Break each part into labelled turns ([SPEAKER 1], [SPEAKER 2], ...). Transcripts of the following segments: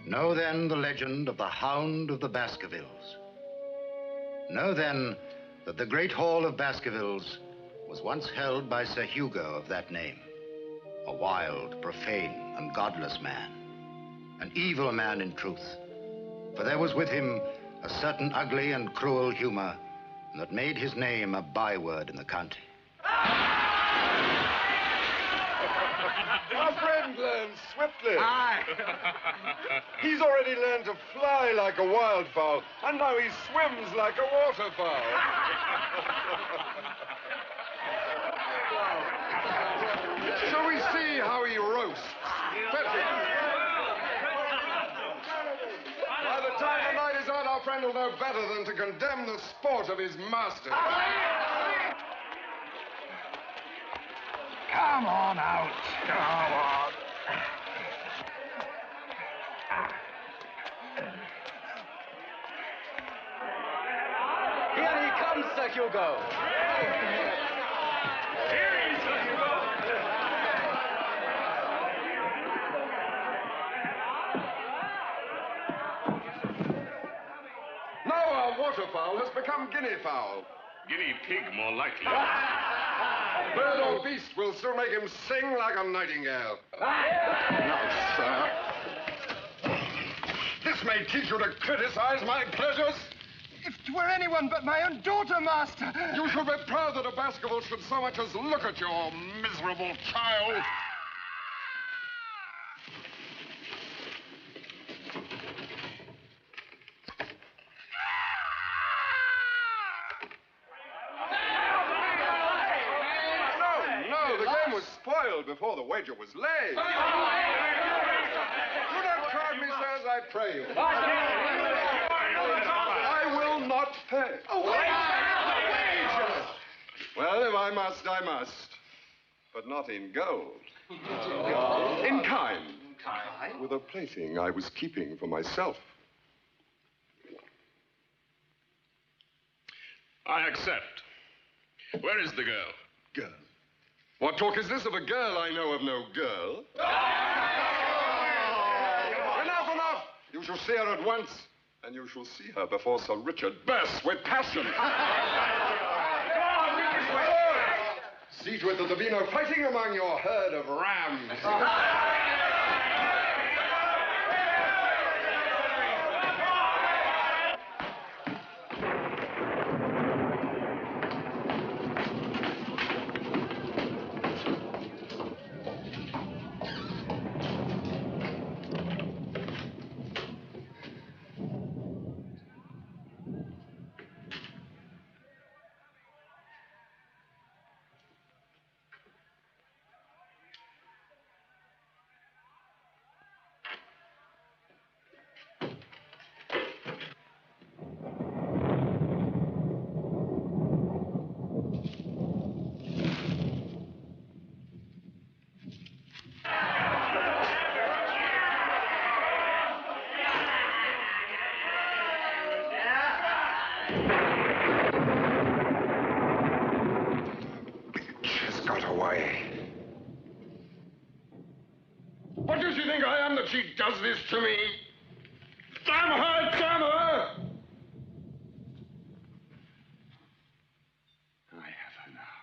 [SPEAKER 1] Know then the legend of the Hound of the Baskervilles. Know then that the great hall of Baskervilles was once held by Sir Hugo of that name, a wild, profane, and godless man, an evil man in truth, for there was with him a certain ugly and cruel humor that made his name a byword in the county.
[SPEAKER 2] Our friend learns swiftly.
[SPEAKER 3] Aye.
[SPEAKER 2] He's already learned to fly like a wildfowl, and now he swims like a waterfowl. Shall we see how he roasts? By the time the night is out, our friend will know better than to condemn the sport of his master.
[SPEAKER 3] Come on out. Come on.
[SPEAKER 4] Here he comes, Sir Hugo.
[SPEAKER 3] Here he is, Sir Hugo.
[SPEAKER 2] Now our waterfowl has become guinea fowl.
[SPEAKER 3] Guinea pig, more likely.
[SPEAKER 2] Bird or beast will soon make him sing like a nightingale. Now, sir, this may teach you to criticize my pleasures.
[SPEAKER 5] If 'twere anyone but my own daughter, master.
[SPEAKER 2] You should be proud that a Baskerville should so much as look at your miserable child. No, the game was spoiled before the wager was laid. Do not card me, sirs, I pray you. I will not pay. Well, if I must, I must. But not in gold. In kind. With a plaything I was keeping for myself.
[SPEAKER 3] I accept. Where is the girl?
[SPEAKER 2] Girl. What talk is this of a girl? I know of no girl. Enough, enough! You shall see her at once, and you shall see her before Sir Richard bursts with passion. See to it that there be no fighting among your herd of rams. she does this to me? Damn her, damn her! I have her now.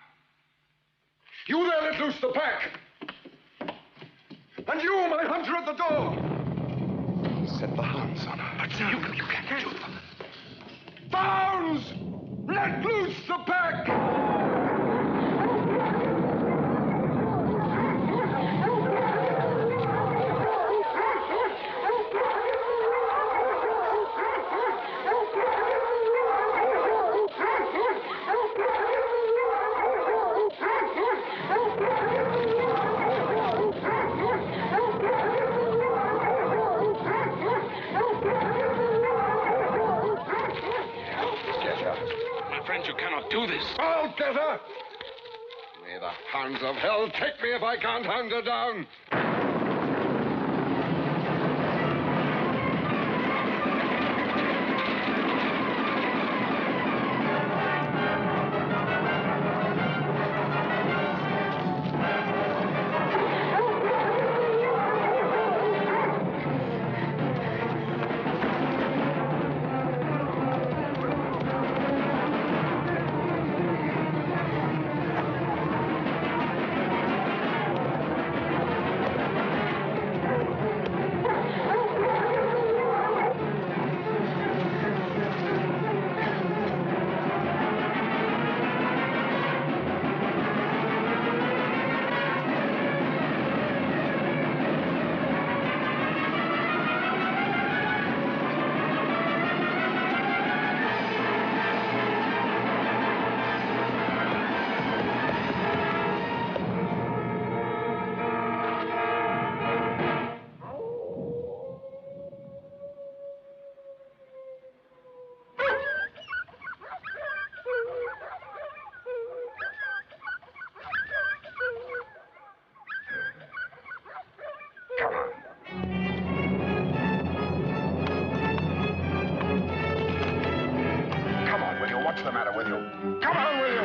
[SPEAKER 2] You there, let loose the pack! And you, my hunter at the door! Set the hounds on her. But sir, you can't do it. Hounds! Let loose the pack!
[SPEAKER 3] You cannot do this.
[SPEAKER 2] I'll get her! May the hounds of hell take me if I can't hound her down! What's the matter with you? Come on, will you?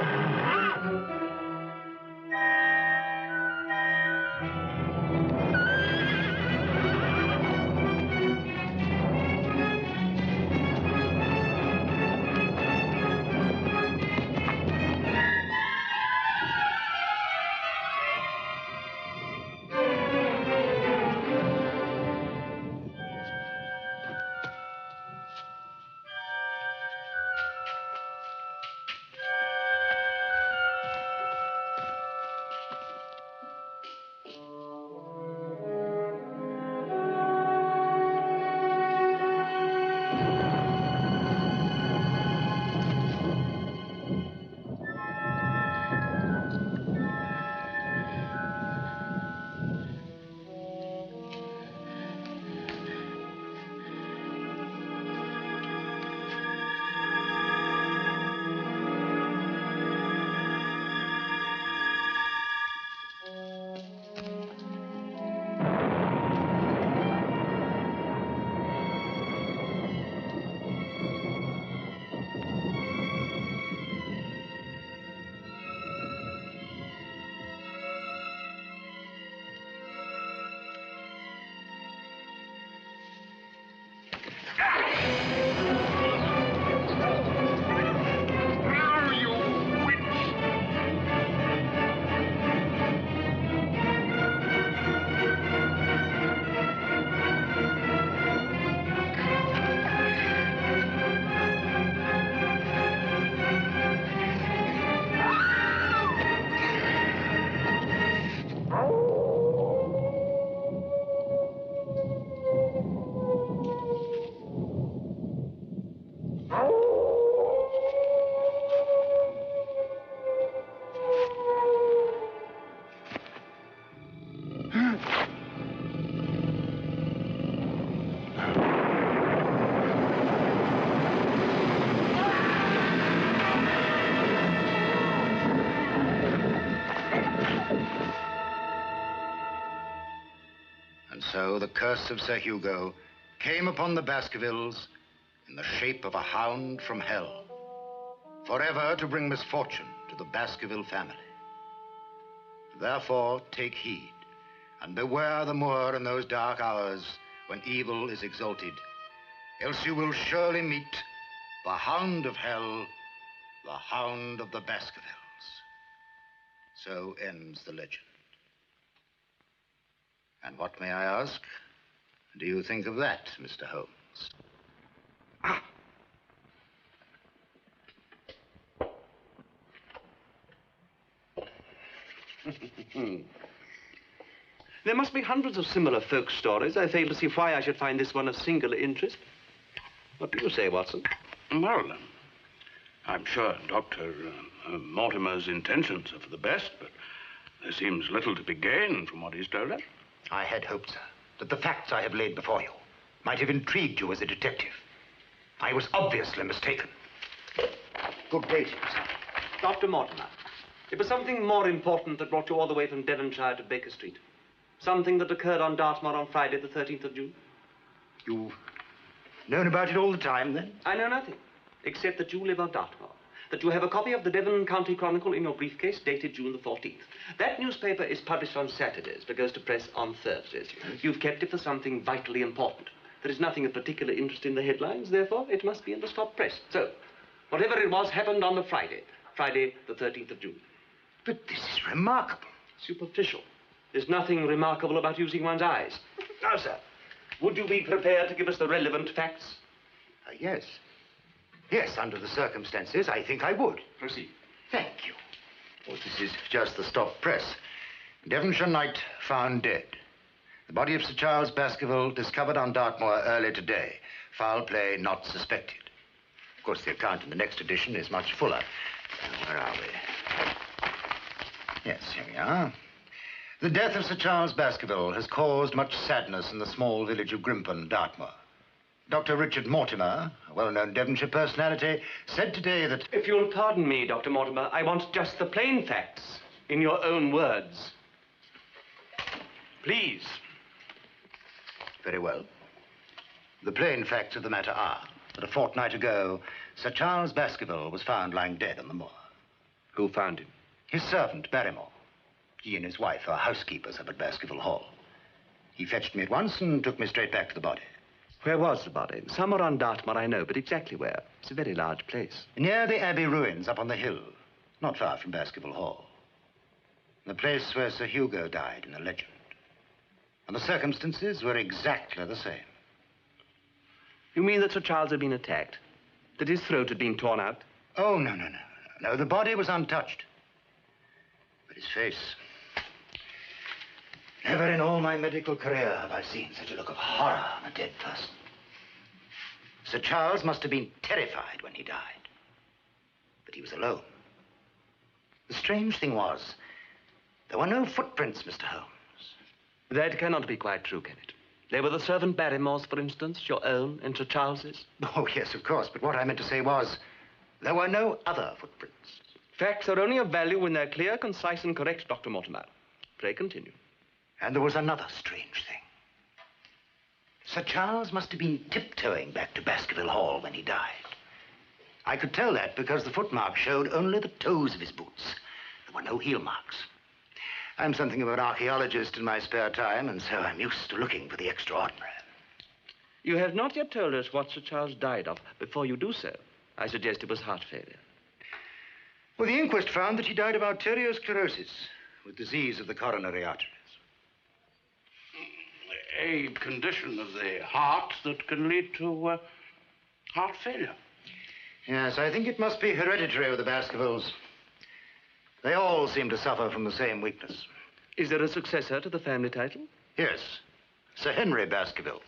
[SPEAKER 1] So the curse of Sir Hugo came upon the Baskervilles in the shape of a hound from hell, forever to bring misfortune to the Baskerville family. Therefore, take heed And beware the moor in those dark hours when evil is exalted, else you will surely meet the hound of hell, the hound of the Baskervilles. So ends the legend. And what, may I ask, do you think of that, Mr. Holmes?
[SPEAKER 4] Ah. There must be hundreds of similar folk stories. I fail to see why I should find this one of singular interest. What do you say, Watson?
[SPEAKER 3] Well, I'm sure Dr. Mortimer's intentions are for the best, but there seems little to be gained from what he's told us.
[SPEAKER 1] I had hoped, sir, that the facts I have laid before you might have intrigued you as a detective. I was obviously mistaken. Good day to you, sir.
[SPEAKER 4] Dr. Mortimer, it was something more important that brought you all the way from Devonshire to Baker Street. Something that occurred on Dartmoor on Friday, the 13th of June.
[SPEAKER 1] You've known about it all the time, then?
[SPEAKER 4] I know nothing, except that you live on Dartmoor. That you have a copy of the Devon County Chronicle in your briefcase dated June the 14th. That newspaper is published on Saturdays, but goes to press on Thursdays. You've kept it for something vitally important. There is nothing of particular interest in the headlines, therefore it must be in the stop press. So, whatever it was happened on the Friday the 13th of June.
[SPEAKER 1] But this is remarkable.
[SPEAKER 4] Superficial. There's nothing remarkable about using one's eyes. Now, sir, would you be prepared to give us the relevant facts?
[SPEAKER 1] Yes. Yes, under the circumstances, I think I would.
[SPEAKER 4] Proceed.
[SPEAKER 1] Thank you. Well, this is just the stop press. Devonshire Knight found dead. The body of Sir Charles Baskerville discovered on Dartmoor early today. Foul play not suspected. Of course, the account in the next edition is much fuller. Where are we? Yes, here we are. The death of Sir Charles Baskerville has caused much sadness in the small village of Grimpen, Dartmoor. Dr. Richard Mortimer, a well-known Devonshire personality, said today that...
[SPEAKER 4] If you'll pardon me, Dr. Mortimer, I want just the plain facts, in your own words. Please.
[SPEAKER 1] Very well. The plain facts of the matter are that a fortnight ago, Sir Charles Baskerville was found lying dead on the moor.
[SPEAKER 4] Who found him?
[SPEAKER 1] His servant, Barrymore. He and his wife are housekeepers up at Baskerville Hall. He fetched me at once and took me straight back to the body.
[SPEAKER 4] Where was the body? Somewhere on Dartmoor, I know, but exactly where? It's a very large place.
[SPEAKER 1] Near the Abbey ruins up on the hill, not far from Baskerville Hall. The place where Sir Hugo died in the legend. And the circumstances were exactly the same.
[SPEAKER 4] You mean that Sir Charles had been attacked? That his throat had been torn out?
[SPEAKER 1] Oh, no. No, the body was untouched. But his face... Never in all my medical career have I seen such a look of horror on a dead person. Sir Charles must have been terrified when he died. But he was alone. The strange thing was, there were no footprints, Mr. Holmes.
[SPEAKER 4] That cannot be quite true, can it? There were the servant Barrymore's, for instance, your own and Sir Charles's.
[SPEAKER 1] Oh, yes, of course, but what I meant to say was, there were no other footprints.
[SPEAKER 4] Facts are only of value when they're clear, concise, and correct, Dr. Mortimer. Pray continue.
[SPEAKER 1] And there was another strange thing. Sir Charles must have been tiptoeing back to Baskerville Hall when he died. I could tell that because the footmarks showed only the toes of his boots. There were no heel marks. I'm something of an archaeologist in my spare time, and so I'm used to looking for the extraordinary.
[SPEAKER 4] You have not yet told us what Sir Charles died of. Before you do so, I suggest it was heart failure.
[SPEAKER 1] Well, the inquest found that he died of arteriosclerosis, with disease of the coronary arteries.
[SPEAKER 3] A condition of the heart that can lead to heart failure.
[SPEAKER 1] Yes, I think it must be hereditary with the Baskervilles. They all seem to suffer from the same weakness.
[SPEAKER 4] Is there a successor to the family title?
[SPEAKER 1] Yes, Sir Henry Baskerville.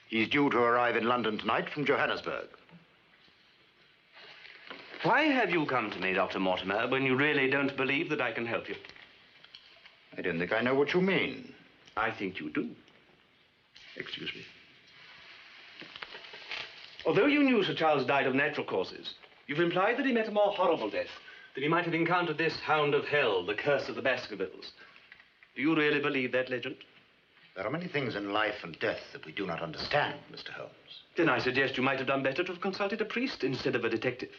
[SPEAKER 1] He's due to arrive in London tonight from Johannesburg.
[SPEAKER 4] Why have you come to me, Dr. Mortimer, when you really don't believe that I can help you?
[SPEAKER 1] I don't think I know what you mean.
[SPEAKER 4] I think you do. Excuse me. Although you knew Sir Charles died of natural causes, you've implied that he met a more horrible death, that he might have encountered this hound of hell, the curse of the Baskervilles. Do you really believe that legend?
[SPEAKER 1] There are many things in life and death that we do not understand, Mr. Holmes.
[SPEAKER 4] Then I suggest you might have done better to have consulted a priest instead of a detective.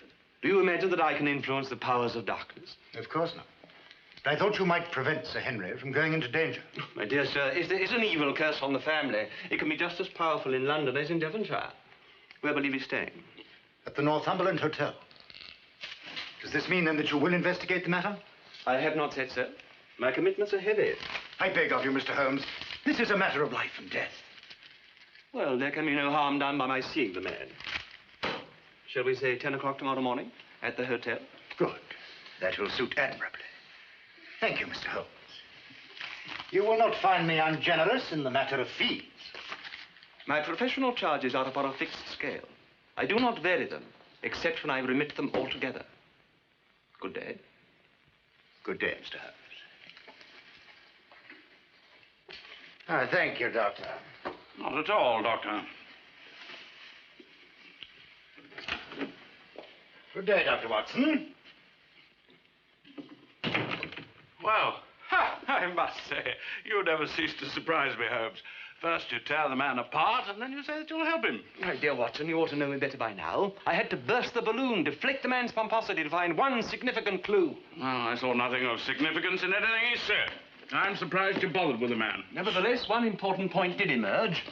[SPEAKER 4] Do you imagine that I can influence the powers of darkness?
[SPEAKER 1] Of course not. But I thought you might prevent Sir Henry from going into danger.
[SPEAKER 4] My dear sir, if there is an evil curse on the family, it can be just as powerful in London as in Devonshire. Where will he be staying?
[SPEAKER 1] At the Northumberland Hotel. Does this mean, then, that you will investigate the matter?
[SPEAKER 4] I have not said so. My commitments are heavy.
[SPEAKER 1] I beg of you, Mr. Holmes. This is a matter of life and death.
[SPEAKER 4] Well, there can be no harm done by my seeing the man. Shall we say 10 o'clock tomorrow morning at the hotel?
[SPEAKER 1] Good. That will suit admirably. Thank you, Mr. Holmes. You will not find me ungenerous in the matter of fees.
[SPEAKER 4] My professional charges are upon a fixed scale. I do not vary them, except when I remit them altogether. Good day.
[SPEAKER 1] Good day, Mr. Holmes. Thank you, Doctor.
[SPEAKER 3] Not at all, Doctor.
[SPEAKER 1] Good day, Dr. Watson.
[SPEAKER 3] Well, I must say, you never cease to surprise me, Holmes. First you tear the man apart, and then you say that you'll help him.
[SPEAKER 4] My dear Watson, you ought to know me better by now. I had to burst the balloon, deflate the man's pomposity to find one significant clue.
[SPEAKER 3] Well, I saw nothing of significance in anything he said. I'm surprised you bothered with the man.
[SPEAKER 4] Nevertheless, one important point did emerge.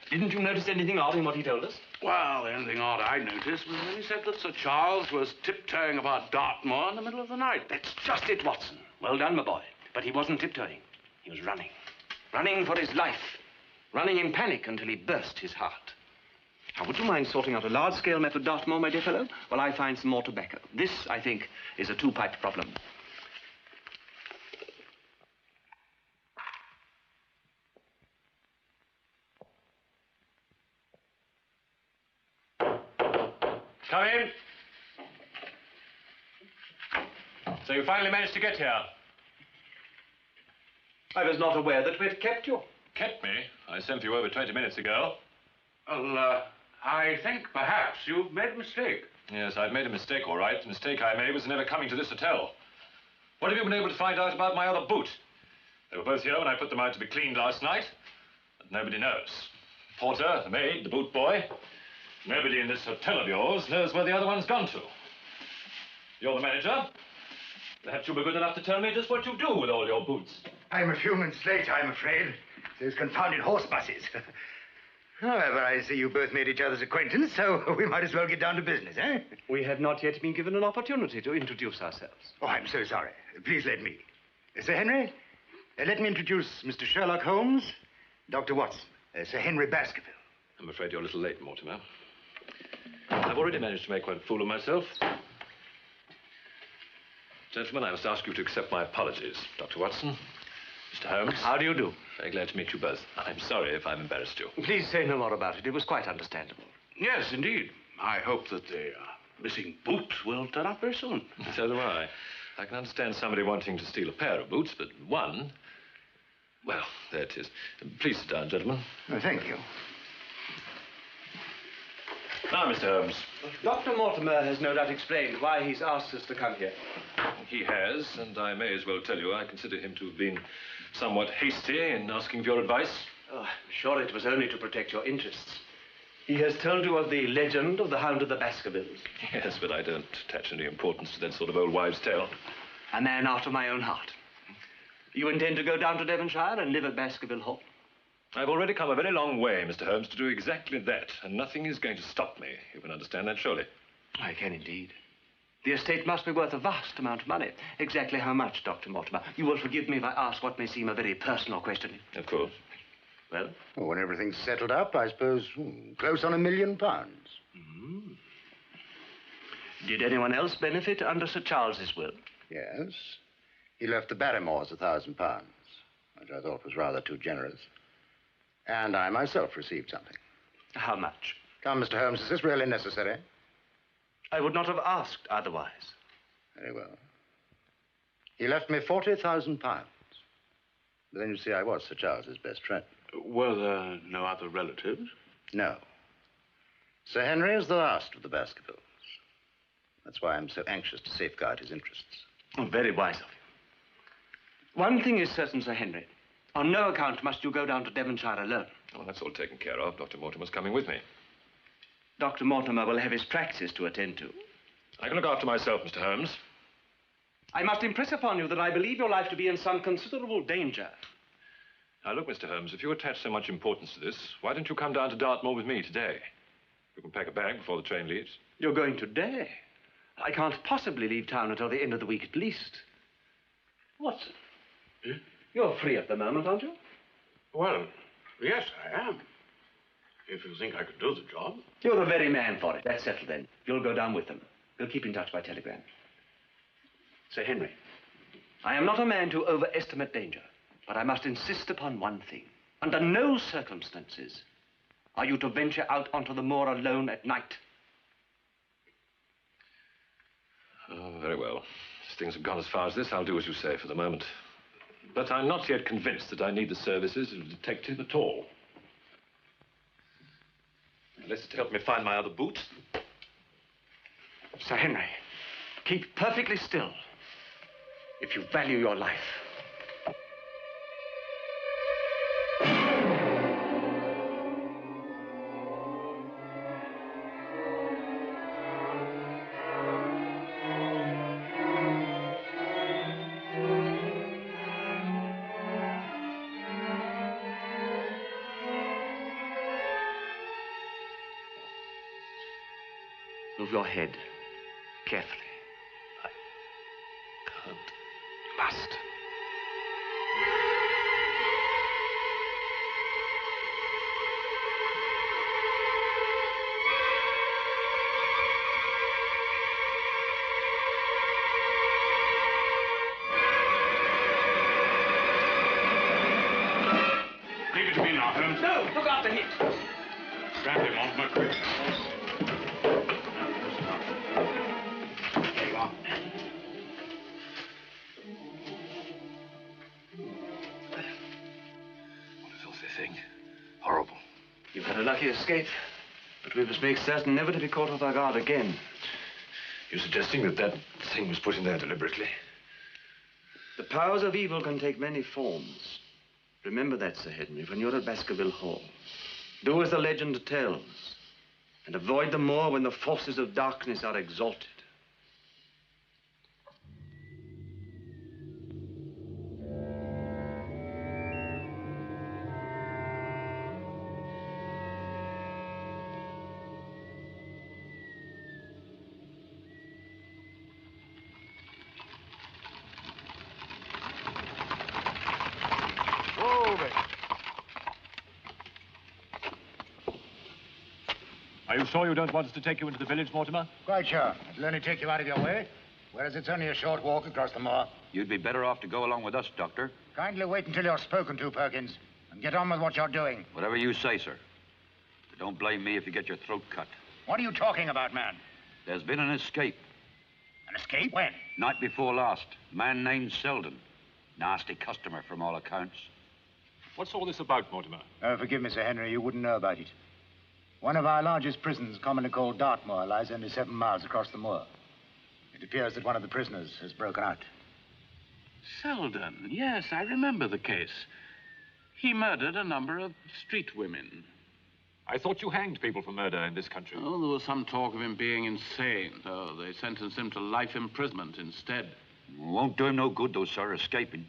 [SPEAKER 4] Didn't you notice anything odd in what he told us?
[SPEAKER 3] Well, the only thing odd I noticed was when he said that Sir Charles was tiptoeing about Dartmoor in the middle of the night.
[SPEAKER 4] That's just it, Watson. Well done, my boy. But he wasn't tiptoeing. He was running. Running for his life. Running in panic until he burst his heart. Now, would you mind sorting out a large-scale map of Dartmoor, my dear fellow, while I find some more tobacco? This, I think, is a two-pipe problem.
[SPEAKER 6] Come in. So you finally managed to get here?
[SPEAKER 4] I was not aware that we'd kept you.
[SPEAKER 6] Kept me? I sent you over 20 minutes ago.
[SPEAKER 3] Well, I think perhaps you've made a mistake.
[SPEAKER 6] Yes, I've made a mistake, all right. The mistake I made was never coming to this hotel. What have you been able to find out about my other boot? They were both here when I put them out to be cleaned last night. But nobody knows. Porter, the maid, the boot boy. Nobody in this hotel of yours knows where the other one's gone to. You're the manager. Perhaps you'll be good enough to tell me just what you do with all your boots.
[SPEAKER 1] I'm a few minutes late, I'm afraid. Those confounded horse buses. However, I see you both made each other's acquaintance, so we might as well get down to business, eh?
[SPEAKER 4] We have not yet been given an opportunity to introduce ourselves.
[SPEAKER 1] Oh, I'm so sorry. Please let me. Sir Henry, let me introduce Mr. Sherlock Holmes, Dr. Watson, Sir Henry Baskerville.
[SPEAKER 6] I'm afraid you're a little late, Mortimer. I've already managed to make quite a fool of myself. Gentlemen, I must ask you to accept my apologies. Dr. Watson, Mr. Holmes.
[SPEAKER 4] How do you do?
[SPEAKER 6] Very glad to meet you both. I'm sorry if I've embarrassed you.
[SPEAKER 4] Please say no more about it. It was quite understandable.
[SPEAKER 3] Yes, indeed. I hope that the missing boot will turn up very soon.
[SPEAKER 6] So do I. I can understand somebody wanting to steal a pair of boots, but one... Well, there it is. Please sit down, gentlemen.
[SPEAKER 1] Oh, thank you.
[SPEAKER 6] Now, Mr. Holmes.
[SPEAKER 4] Dr. Mortimer has no doubt explained why he's asked us to come here.
[SPEAKER 6] He has, and I may as well tell you, I consider him to have been somewhat hasty in asking for your advice.
[SPEAKER 4] Oh, I'm sure it was only to protect your interests. He has told you of the legend of the Hound of the Baskervilles.
[SPEAKER 6] Yes, but I don't attach any importance to that sort of old wives' tale.
[SPEAKER 4] A man after my own heart. You intend to go down to Devonshire and live at Baskerville Hall?
[SPEAKER 6] I've already come a very long way, Mr. Holmes, to do exactly that, and nothing is going to stop me. You can understand that, surely.
[SPEAKER 4] I can indeed. The estate must be worth a vast amount of money. Exactly how much, Dr. Mortimer? You will forgive me if I ask what may seem a very personal question.
[SPEAKER 6] Of course.
[SPEAKER 4] Well?
[SPEAKER 1] Well, when everything's settled up, I suppose close on £1 million.
[SPEAKER 4] Mm. Did anyone else benefit under Sir Charles's will?
[SPEAKER 1] Yes. He left the Barrymores £1,000, which I thought was rather too generous. And I myself received something.
[SPEAKER 4] How much?
[SPEAKER 1] Come, Mr. Holmes, is this really necessary?
[SPEAKER 4] I would not have asked otherwise.
[SPEAKER 1] Very well. He left me £40,000. But then, you see, I was Sir Charles's best friend.
[SPEAKER 3] Were there no other relatives?
[SPEAKER 1] No. Sir Henry is the last of the Baskervilles. That's why I'm so anxious to safeguard his interests.
[SPEAKER 4] Oh, very wise of you. One thing is certain, Sir Henry. On no account must you go down to Devonshire alone.
[SPEAKER 6] Oh, that's all taken care of. Dr. Mortimer's coming with me.
[SPEAKER 4] Dr. Mortimer will have his practice to attend to.
[SPEAKER 6] I can look after myself, Mr. Holmes.
[SPEAKER 4] I must impress upon you that I believe your life to be in some considerable danger.
[SPEAKER 6] Now, look, Mr. Holmes, if you attach so much importance to this, why don't you come down to Dartmoor with me today? You can pack a bag before the train leaves.
[SPEAKER 4] You're going today? I can't possibly leave town until the end of the week at least. Watson, you're free at the moment, aren't you?
[SPEAKER 3] Well, yes, I am. If you think I could do the job.
[SPEAKER 4] You're the very man for it. That's settled then. You'll go down with them. We'll keep in touch by telegram. Sir Henry, I am not a man to overestimate danger, but I must insist upon one thing. Under no circumstances are you to venture out onto the moor alone at night.
[SPEAKER 6] Oh, very well. As things have gone as far as this, I'll do as you say for the moment. But I'm not yet convinced that I need the services of a detective at all. Unless to help me find my other boots.
[SPEAKER 4] Sir Henry, keep perfectly still if you value your life. Move your head carefully.
[SPEAKER 6] I can't.
[SPEAKER 4] You must.
[SPEAKER 3] Leave it to me now, Holmes.
[SPEAKER 4] No, look after him.
[SPEAKER 3] Grab him off my quick.
[SPEAKER 6] Thing. Horrible.
[SPEAKER 4] You've had a lucky escape, but we must make certain never to be caught off our guard again.
[SPEAKER 6] You're suggesting that that thing was put in there deliberately?
[SPEAKER 4] The powers of evil can take many forms. Remember that, Sir Henry, when you're at Baskerville Hall. Do as the legend tells, and avoid the moor when the forces of darkness are exalted.
[SPEAKER 6] Are you sure you don't want us to take you into the village, Mortimer?
[SPEAKER 1] Quite sure. It'll only take you out of your way, whereas it's only a short walk across the moor.
[SPEAKER 7] You'd be better off to go along with us, Doctor.
[SPEAKER 1] Kindly wait until you're spoken to, Perkins, and get on with what you're doing.
[SPEAKER 7] Whatever you say, sir. But don't blame me if you get your throat cut.
[SPEAKER 1] What are you talking about, man?
[SPEAKER 7] There's been an escape.
[SPEAKER 1] An escape? When?
[SPEAKER 7] Night before last. Man named Selden. Nasty customer from all accounts.
[SPEAKER 6] What's all this about, Mortimer?
[SPEAKER 1] Forgive me, Sir Henry, you wouldn't know about it. One of our largest prisons, commonly called Dartmoor, lies only 7 miles across the moor. It appears that one of the prisoners has broken out.
[SPEAKER 3] Selden, yes, I remember the case. He murdered a number of street women.
[SPEAKER 6] I thought you hanged people for murder in this country.
[SPEAKER 3] Oh, there was some talk of him being insane. So they sentenced him to life imprisonment instead.
[SPEAKER 7] Won't do him no good, though, sir, escaping.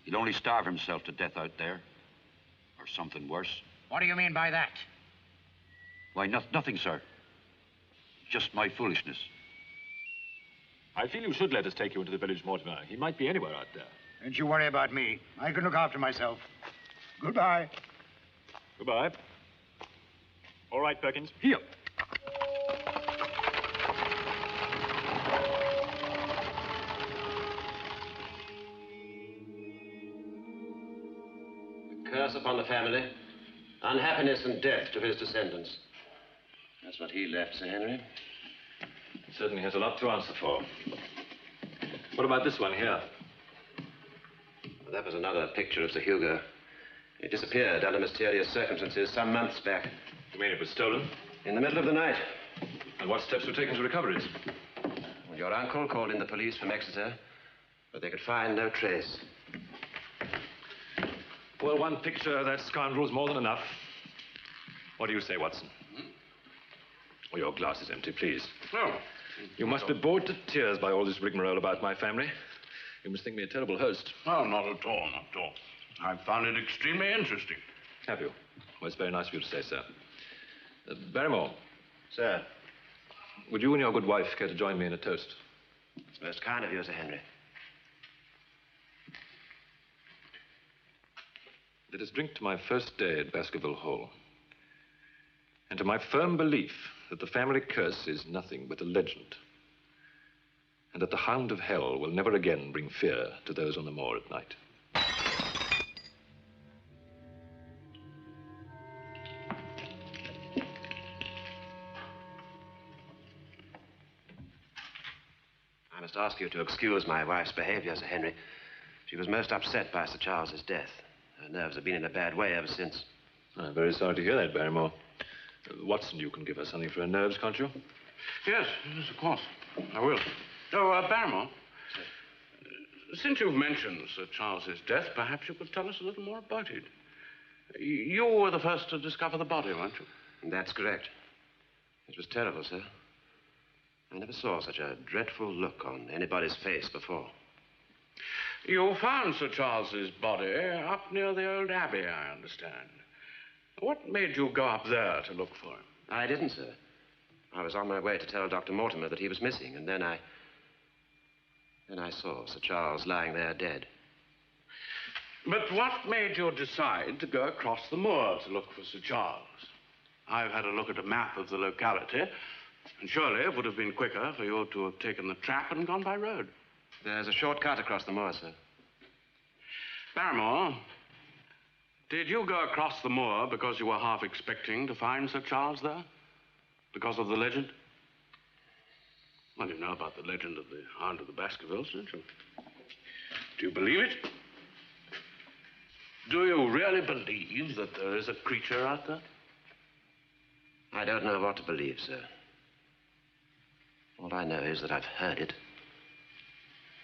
[SPEAKER 7] He'll only starve himself to death out there. Or something worse.
[SPEAKER 1] What do you mean by that?
[SPEAKER 7] Why, nothing, sir. Just my foolishness.
[SPEAKER 6] I feel you should let us take you into the village, Mortimer. He might be anywhere out there.
[SPEAKER 1] Don't you worry about me. I can look after myself. Goodbye.
[SPEAKER 6] Goodbye. All right, Perkins. Here.
[SPEAKER 8] A curse upon the family. Unhappiness and death to his descendants. That's what he left, Sir Henry.
[SPEAKER 6] He certainly has a lot to answer for. What about this one here?
[SPEAKER 8] Well, that was another picture of Sir Hugo. It disappeared under mysterious circumstances some months back.
[SPEAKER 6] You mean it was stolen?
[SPEAKER 8] In the middle of the night.
[SPEAKER 6] And what steps were taken to recover it?
[SPEAKER 8] Well, your uncle called in the police from Exeter, but they could find no trace.
[SPEAKER 6] Well, one picture of that scoundrel's more than enough. What do you say, Watson? Oh, your glass is empty, please.
[SPEAKER 3] Oh,
[SPEAKER 6] You must be bored to tears by all this rigmarole about my family. You must think me a terrible host.
[SPEAKER 3] Oh, not at all, not at all. I've found it extremely interesting.
[SPEAKER 6] Have you? Well, it's very nice of you to say so. Barrymore.
[SPEAKER 8] Sir.
[SPEAKER 6] Would you and your good wife care to join me in a toast?
[SPEAKER 8] It's most kind of you, Sir Henry.
[SPEAKER 6] Let us drink to my first day at Baskerville Hall, and to my firm belief that the family curse is nothing but a legend, and that the hound of hell will never again bring fear to those on the moor at night.
[SPEAKER 8] I must ask you to excuse my wife's behavior, Sir Henry. She was most upset by Sir Charles's death. Her nerves have been in a bad way ever since.
[SPEAKER 6] I'm very sorry to hear that, Barrymore. Watson, you can give her something for her nerves, can't you?
[SPEAKER 3] Yes, of course. I will. Oh, Barrymore. Since you've mentioned Sir Charles's death, perhaps you could tell us a little more about it. You were the first to discover the body, weren't you?
[SPEAKER 8] That's correct. It was terrible, sir. I never saw such a dreadful look on anybody's face before.
[SPEAKER 3] You found Sir Charles's body up near the old abbey, I understand. What made you go up there to look for him?
[SPEAKER 8] I didn't, sir. I was on my way to tell Dr. Mortimer that he was missing, and then I saw Sir Charles lying there dead.
[SPEAKER 3] But what made you decide to go across the moor to look for Sir Charles? I've had a look at a map of the locality, and surely it would have been quicker for you to have taken the trap and gone by road.
[SPEAKER 8] There's a short cut across the moor, sir.
[SPEAKER 3] Barrymore, did you go across the moor because you were half expecting to find Sir Charles there? Because of the legend? Well, you know about the legend of the Hound of the Baskervilles, don't you? Do you believe it? Do you really believe that there is a creature out there?
[SPEAKER 8] I don't know what to believe, sir. All I know is that I've heard it.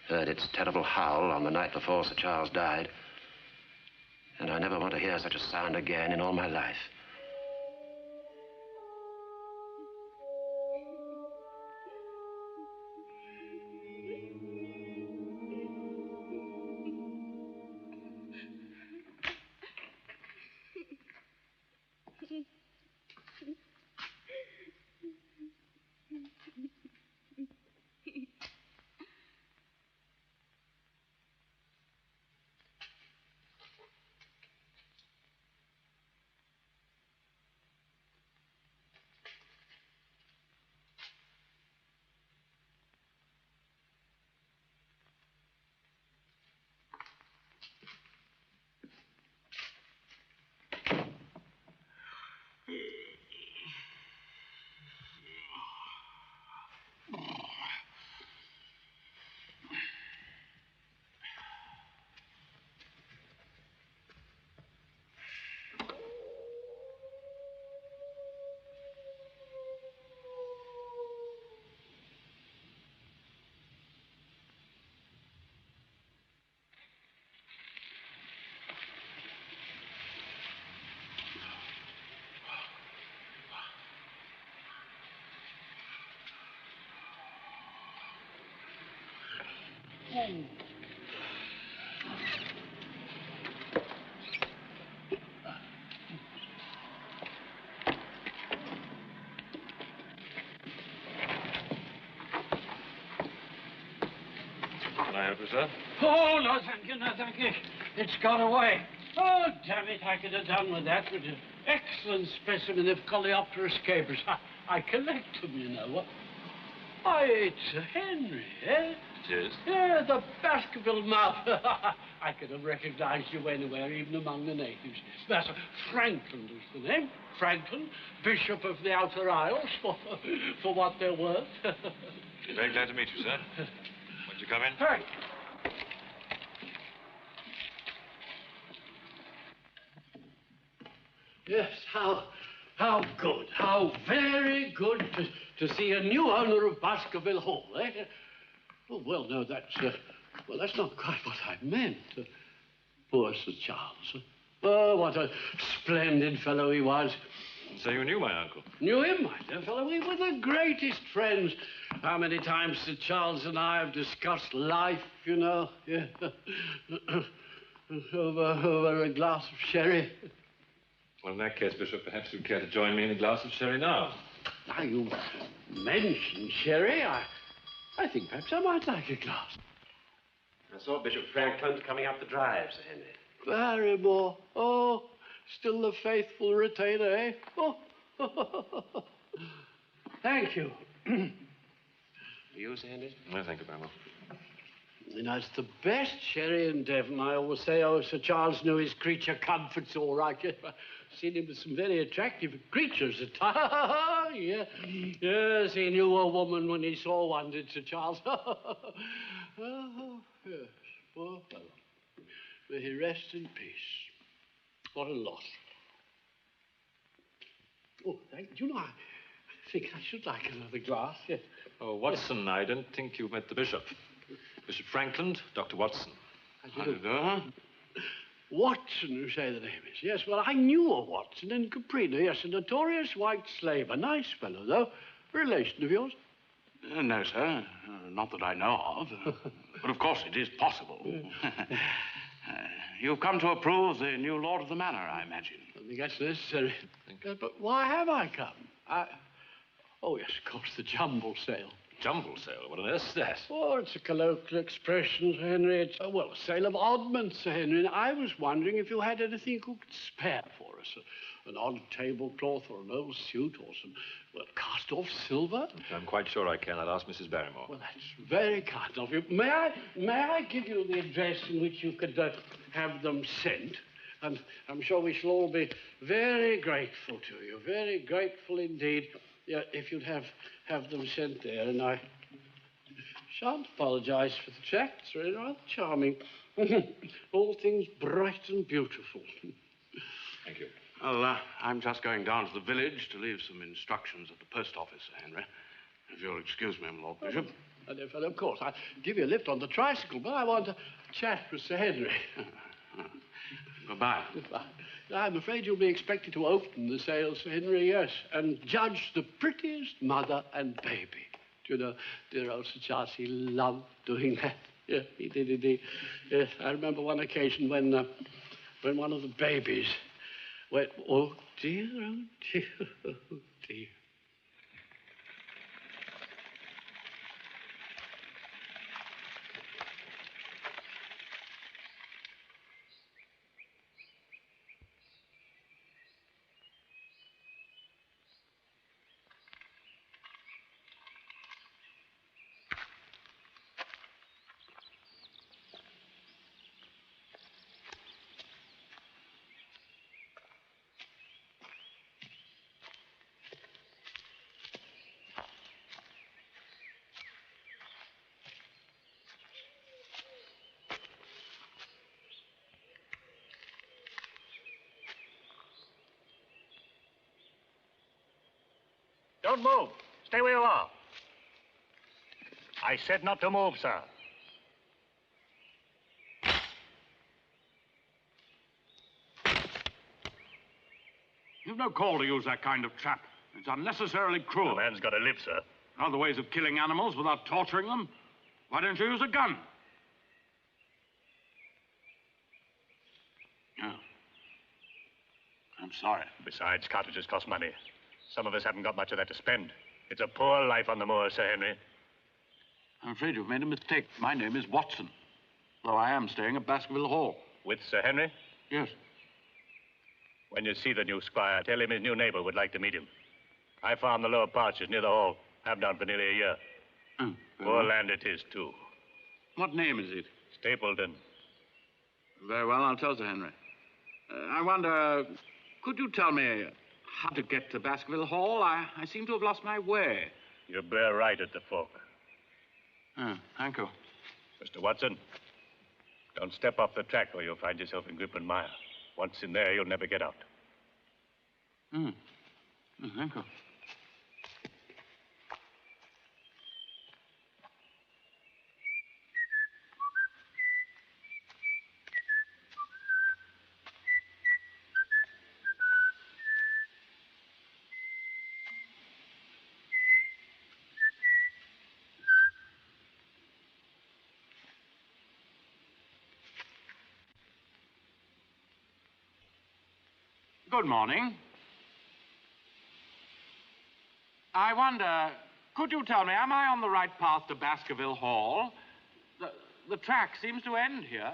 [SPEAKER 8] Heard its terrible howl on the night before Sir Charles died. And I never want to hear such a sound again in all my life.
[SPEAKER 6] Can I help you, sir?
[SPEAKER 9] Oh, no, thank you, no, thank you. It's got away. Oh, damn it, I could have done with that. With an excellent specimen of Coleoptera capers. I collect them, you know. Why, it's Henry, eh?
[SPEAKER 6] It is.
[SPEAKER 9] Yeah, the Baskerville mouth. I could have recognized you anywhere, even among the natives. Master Franklin was the name. Franklin, Bishop of the Outer Isles, for what they're worth.
[SPEAKER 6] Very glad to meet you, sir. Won't you come in?
[SPEAKER 9] Hey. Yes, how good, how very good to see a new owner of Baskerville Hall, eh? Oh, well, no, that's not quite what I meant. Poor Sir Charles. Oh, what a splendid fellow he was.
[SPEAKER 6] So you knew my uncle?
[SPEAKER 9] Knew him, my dear fellow. We were the greatest friends. How many times Sir Charles and I have discussed life, you know. Yeah. over a glass of sherry.
[SPEAKER 6] Well, in that case, Bishop, perhaps you'd care to join me in a glass of sherry now.
[SPEAKER 9] Now you mention sherry, I think perhaps I might like a glass.
[SPEAKER 8] I saw Bishop Franklin coming up the drive, Sir Henry.
[SPEAKER 9] Barrymore. Oh, still the faithful retainer, eh? Oh. Thank you.
[SPEAKER 8] You, Sir Henry?
[SPEAKER 6] No, thank you, Barrymore.
[SPEAKER 9] You know, it's the best sherry in Devon. I always say, oh, Sir Charles knew his creature comforts all right. I've seen him with some very attractive creatures at times. Yeah. Yes, he knew a woman when he saw one, did Sir Charles? Oh, yes, poor fellow. May he rest in peace. What a loss. Oh, thank you. You know, I think I should like another glass, yes.
[SPEAKER 6] Oh, Watson, I don't think you've met the Bishop. Bishop Franklin, Dr. Watson.
[SPEAKER 9] How do you do? Watson, you say the name is. Yes, well, I knew a Watson in Caprino. Yes, a notorious white slave. A nice fellow, though. A relation of yours?
[SPEAKER 3] No, sir. Not that I know of. But of course it is possible. You've come to approve the new lord of the manor, I imagine.
[SPEAKER 9] I think that's necessary. But why have I come? Oh, yes, of course, the jumble sale.
[SPEAKER 6] Jumble sale? What on earth is that?
[SPEAKER 9] Oh, it's a colloquial expression, Sir Henry. It's, well, a sale of oddments, Sir Henry. And I was wondering if you had anything you could spare for us. An odd tablecloth or an old suit or some, well, cast-off silver.
[SPEAKER 6] I'm quite sure I can. I'll ask Mrs. Barrymore.
[SPEAKER 9] Well, that's very kind of you. May I give you the address in which you could have them sent? And I'm sure we shall all be very grateful to you. Very grateful indeed. Yeah, if you'd have them sent there, and I shan't apologize for the tracts. They're rather charming. All things bright and beautiful.
[SPEAKER 6] Thank you.
[SPEAKER 3] Well, I'm just going down to the village to leave some instructions at the post office, Sir Henry. If you'll excuse me, my Lord Bishop.
[SPEAKER 9] And of course, I'll give you a lift on the tricycle, but I want to chat with Sir Henry.
[SPEAKER 3] Goodbye.
[SPEAKER 9] Goodbye. I'm afraid you'll be expected to open the sale, Sir Henry, yes, and judge the prettiest mother and baby. Do you know, dear old Sir Charles, he loved doing that. Yeah, he did indeed. Yes, I remember one occasion when one of the babies went, oh dear, oh dear, oh dear.
[SPEAKER 10] Don't move. Stay where you are. I said not to move, sir.
[SPEAKER 3] You've no call to use that kind of trap. It's unnecessarily cruel.
[SPEAKER 10] The man's got to live, sir.
[SPEAKER 3] Other ways of killing animals without torturing them? Why don't you use a gun? Oh. I'm sorry.
[SPEAKER 10] Besides, cartridges cost money. Some of us haven't got much of that to spend. It's a poor life on the moor, Sir Henry.
[SPEAKER 3] I'm afraid you've made a mistake. My name is Watson, though I am staying at Baskerville Hall.
[SPEAKER 10] With Sir Henry?
[SPEAKER 3] Yes.
[SPEAKER 10] When you see the new squire, tell him his new neighbor would like to meet him. I farm the lower pastures near the hall. Have done for nearly a year.
[SPEAKER 3] Oh,
[SPEAKER 10] poor land it is, too.
[SPEAKER 3] What name is it?
[SPEAKER 10] Stapleton.
[SPEAKER 3] Very well, I'll tell Sir Henry. I wonder, could you tell me how to get to Baskerville Hall? I seem to have lost my way.
[SPEAKER 10] You're bare right at the fork.
[SPEAKER 3] Oh, thank you.
[SPEAKER 10] Mr. Watson, don't step off the track or you'll find yourself in grip and mire. Once in there, you'll never get out.
[SPEAKER 3] Oh, thank you. Good morning. I wonder, could you tell me, am I on the right path to Baskerville Hall? The track seems to end here.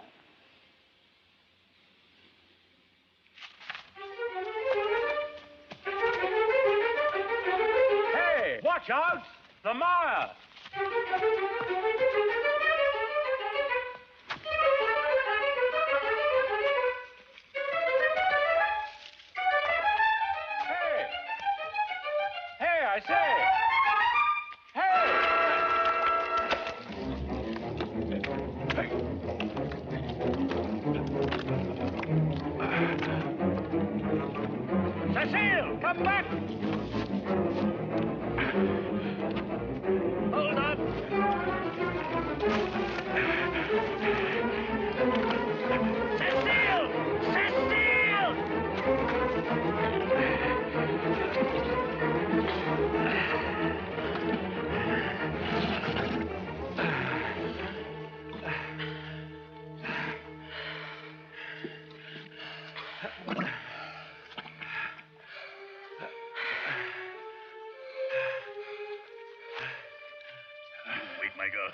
[SPEAKER 3] Hey, watch out! The mire! I say! Hey! Cecile, come back! Hold on! Cecile! Cecile!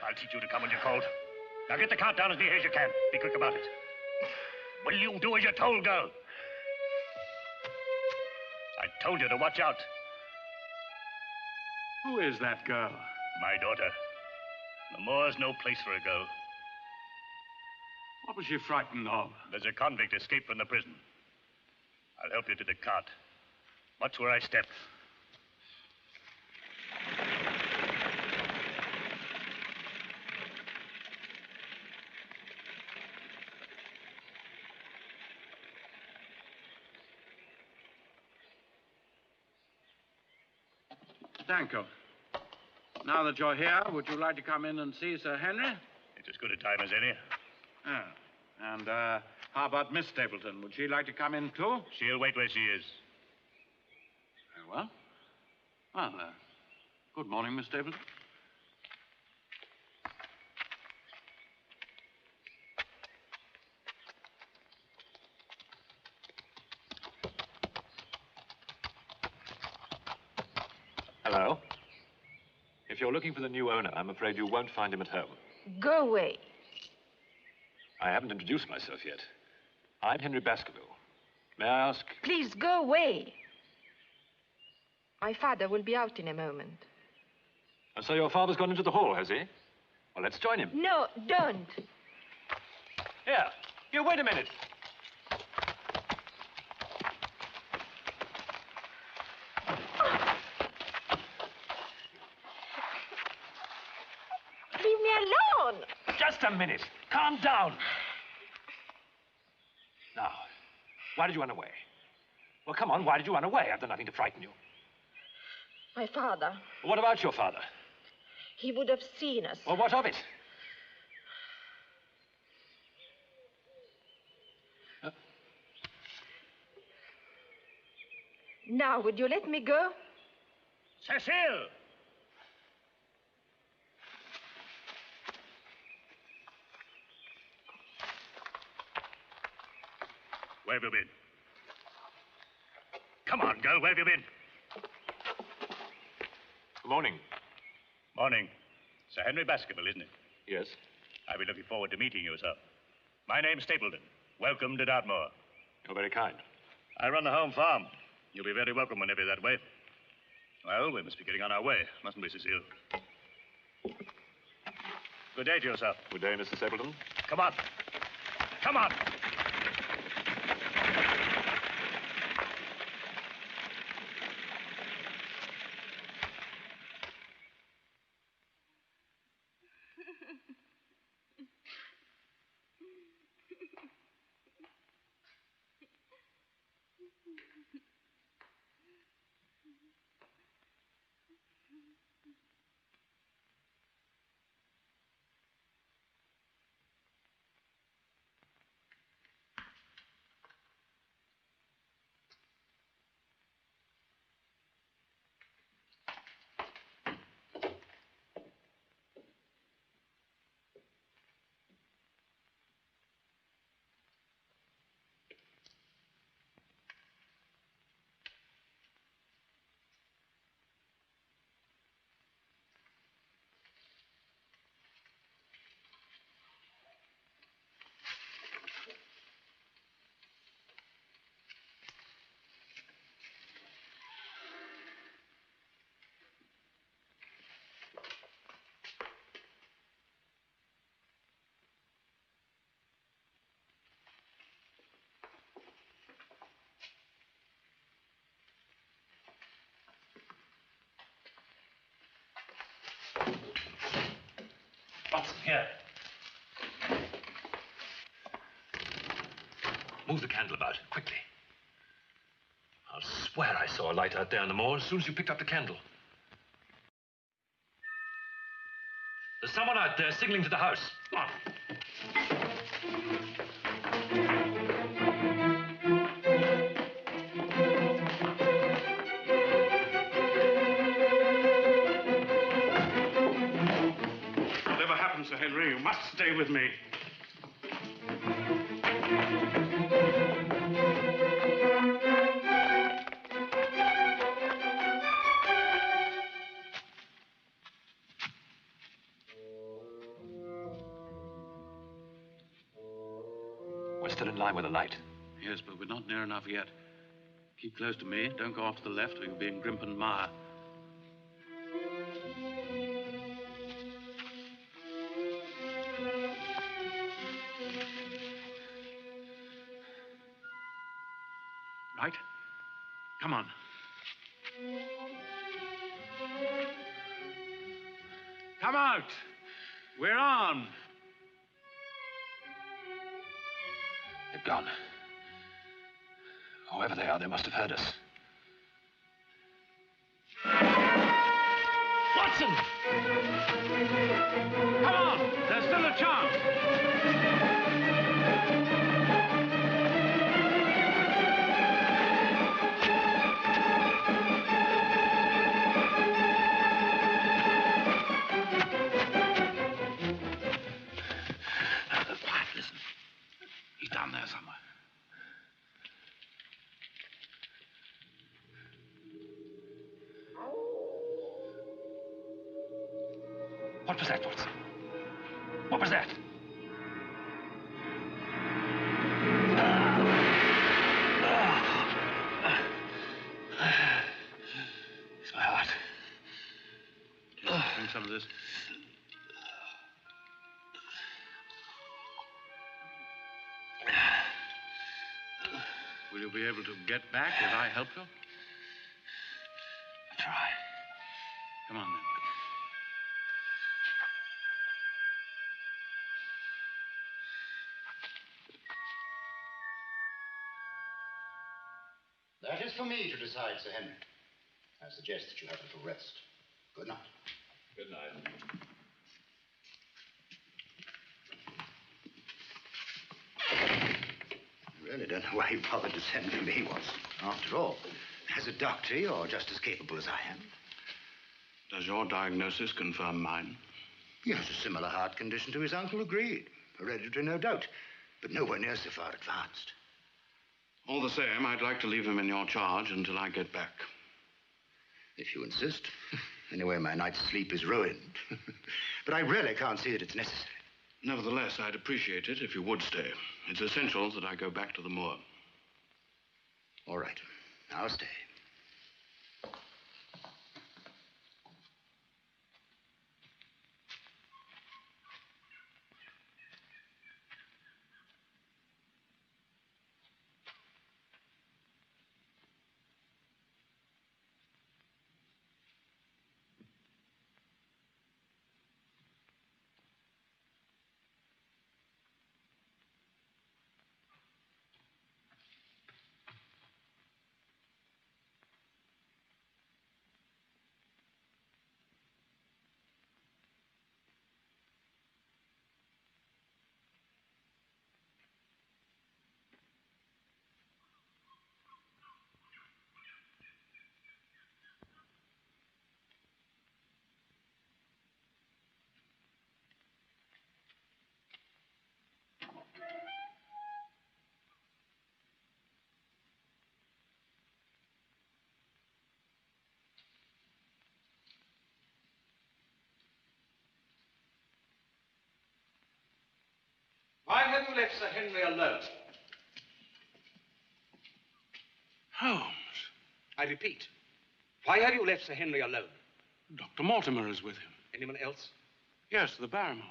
[SPEAKER 3] I'll teach you to come when you're called. Now get the count down as near as you can. Be quick about it. Will you do as you're told, girl? I told you to watch out.
[SPEAKER 11] Who is that girl?
[SPEAKER 3] My daughter. The moor's no place for a girl.
[SPEAKER 11] What was she frightened of?
[SPEAKER 3] There's a convict escaped from the prison. I'll help you to the cart. Watch where I step.
[SPEAKER 11] Thank you. Now that you're here, would you like to come in and see Sir Henry?
[SPEAKER 3] It's as good a time as any.
[SPEAKER 11] Yeah. And, how about Miss Stapleton? Would she like to come in, too?
[SPEAKER 3] She'll wait where she is.
[SPEAKER 11] Very well. Well, good morning, Miss Stapleton.
[SPEAKER 6] Hello. If you're looking for the new owner, I'm afraid you won't find him at home.
[SPEAKER 12] Go away.
[SPEAKER 6] I haven't introduced myself yet. I'm Henry Baskerville. May I ask?
[SPEAKER 12] Please go away. My father will be out in a moment.
[SPEAKER 6] And so your father's gone into the hall, has he? Well, let's join him.
[SPEAKER 12] No, don't.
[SPEAKER 6] Here. You wait a minute.
[SPEAKER 12] Leave me alone.
[SPEAKER 6] Just a minute. Calm down. Now, why did you run away? Well, come on, why did you run away? I've done nothing to frighten you.
[SPEAKER 12] My father.
[SPEAKER 6] What about your father?
[SPEAKER 12] He would have seen us.
[SPEAKER 6] Well, what of it?
[SPEAKER 12] Now, would you let me go?
[SPEAKER 3] Cecile! Where have you been? Come on, girl, where have you been?
[SPEAKER 6] Good morning.
[SPEAKER 3] Morning. Sir Henry Baskerville, isn't it?
[SPEAKER 6] Yes.
[SPEAKER 3] I've been looking forward to meeting you, sir. My name's Stapleton. Welcome to Dartmoor.
[SPEAKER 6] You're very kind.
[SPEAKER 3] I run the home farm. You'll be very welcome whenever you're that way. Well, we must be getting on our way, mustn't we, Cecile? Good day to you, sir.
[SPEAKER 6] Good day, Mr. Stapleton.
[SPEAKER 3] Come on. Come on.
[SPEAKER 6] Here. Move the candle about, quickly. I'll swear I saw a light out there on the moor as soon as you picked up the candle. There's someone out there signaling to the house. Come on.
[SPEAKER 3] Whatever happens to Henry, you must stay with me.
[SPEAKER 6] We're still in line with the light.
[SPEAKER 3] Yes, but we're not near enough yet. Keep close to me. Don't go off to the left or you'll be in Grimpen Mire. Right? Come on. Come out! We're on!
[SPEAKER 6] They've gone. Whoever they are, they must have heard us.
[SPEAKER 3] Watson! Come on! There's still a chance!
[SPEAKER 7] Quiet, listen. He's down there somewhere.
[SPEAKER 6] What was that, Watson? What was that? It's my heart.
[SPEAKER 3] Drink some of this. Will you be able to get back if I help you?
[SPEAKER 6] I'll try.
[SPEAKER 3] Come on, then.
[SPEAKER 1] That is for me to decide, Sir Henry. I suggest that you have a little rest. Good night.
[SPEAKER 6] Good night.
[SPEAKER 1] I really don't know why you bothered to send for me, Watson. After all, as a doctor, you're just as capable as I am.
[SPEAKER 3] Does your diagnosis confirm mine?
[SPEAKER 1] He has a similar heart condition to his uncle, agreed. Hereditary, no doubt, but nowhere near so far advanced.
[SPEAKER 3] All the same, I'd like to leave him in your charge until I get back.
[SPEAKER 1] If you insist. Anyway, my night's sleep is ruined. But I really can't see that it's necessary.
[SPEAKER 3] Nevertheless, I'd appreciate it if you would stay. It's essential that I go back to the moor.
[SPEAKER 1] All right. I'll stay.
[SPEAKER 4] Why have you left Sir Henry alone?
[SPEAKER 3] Holmes.
[SPEAKER 4] I repeat, why have you left Sir Henry alone?
[SPEAKER 3] Dr. Mortimer is with him.
[SPEAKER 4] Anyone else?
[SPEAKER 3] Yes, the Barrymores.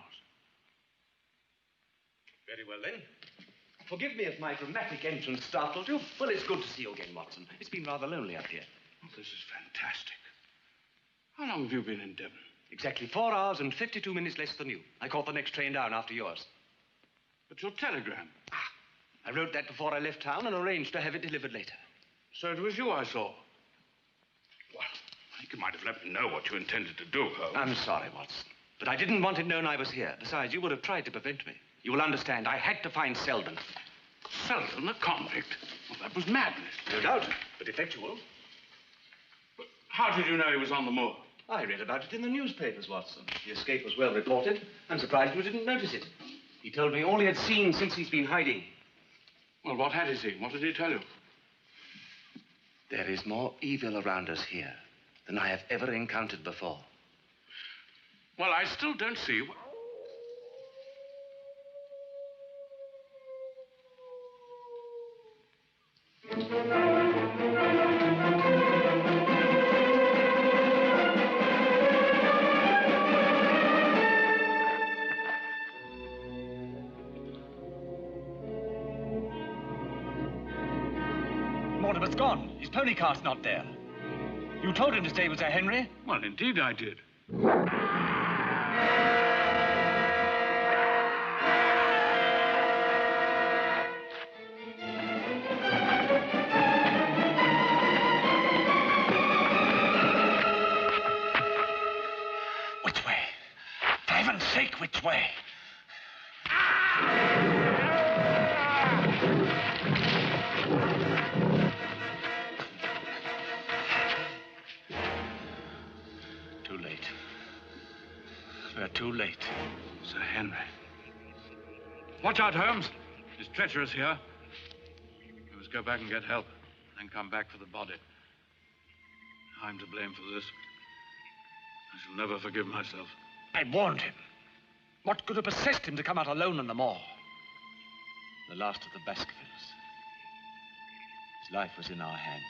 [SPEAKER 4] Very well, then. Forgive me if my dramatic entrance startled you. Well, it's good to see you again, Watson. It's been rather lonely up here.
[SPEAKER 3] Oh, this is fantastic. How long have you been in Devon?
[SPEAKER 4] Exactly 4 hours and 52 minutes less than you. I caught the next train down after yours.
[SPEAKER 3] But your telegram?
[SPEAKER 4] I wrote that before I left town and arranged to have it delivered later.
[SPEAKER 3] So it was you I saw. Well, you might have let me know what you intended to do, Holmes.
[SPEAKER 4] I'm sorry, Watson, but I didn't want it known I was here. Besides, you would have tried to prevent me. You will understand, I had to find Selden.
[SPEAKER 3] Selden, a convict? Well, that was madness.
[SPEAKER 4] No doubt, but effectual.
[SPEAKER 3] But how did you know he was on the moor?
[SPEAKER 4] I read about it in the newspapers, Watson. The escape was well reported. I'm surprised you didn't notice it. He told me all he had seen since he's been hiding.
[SPEAKER 3] Well, what had he seen? What did he tell you?
[SPEAKER 4] There is more evil around us here than I have ever encountered before.
[SPEAKER 3] Well, I still don't see...
[SPEAKER 4] Mortimer's gone. His pony cart's not there. You told him to stay with Sir Henry?
[SPEAKER 3] Well, indeed I did.
[SPEAKER 4] Which way? For heaven's sake, which way?
[SPEAKER 3] Too late. We're too late. Sir Henry. Watch out, Holmes. It's treacherous here. We must go back and get help, then come back for the body. I'm to blame for this. I shall never forgive myself.
[SPEAKER 4] I warned him. What could have possessed him to come out alone on the moor? The last of the Baskervilles. His life was in our hands.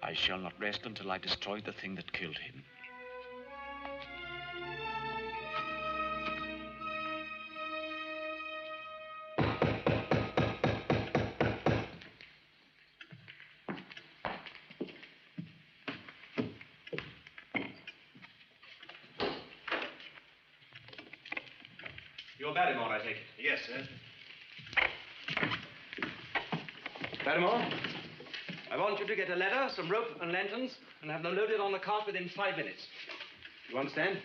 [SPEAKER 4] I shall not rest until I destroy the thing that killed him. You're Barrymore, I take it?
[SPEAKER 13] Yes, sir.
[SPEAKER 4] Barrymore, I want you to get a ladder, some rope and lanterns, and have them loaded on the cart within 5 minutes. You understand?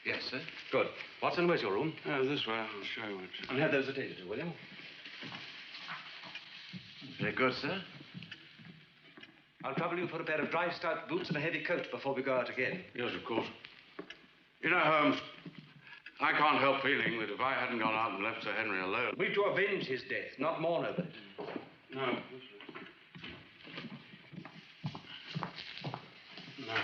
[SPEAKER 13] Yes, sir.
[SPEAKER 4] Good. Watson, where's your room?
[SPEAKER 3] This way. I'll show you it.
[SPEAKER 4] And have those attended to, will you?
[SPEAKER 13] Very good, sir.
[SPEAKER 4] I'll trouble you for a pair of dry, stout boots and a heavy coat before we go out again.
[SPEAKER 3] Yes, of course. You know, Holmes, I can't help feeling that if I hadn't gone out and left Sir Henry alone...
[SPEAKER 4] We're to avenge his death, not mourn over it.
[SPEAKER 3] No. No.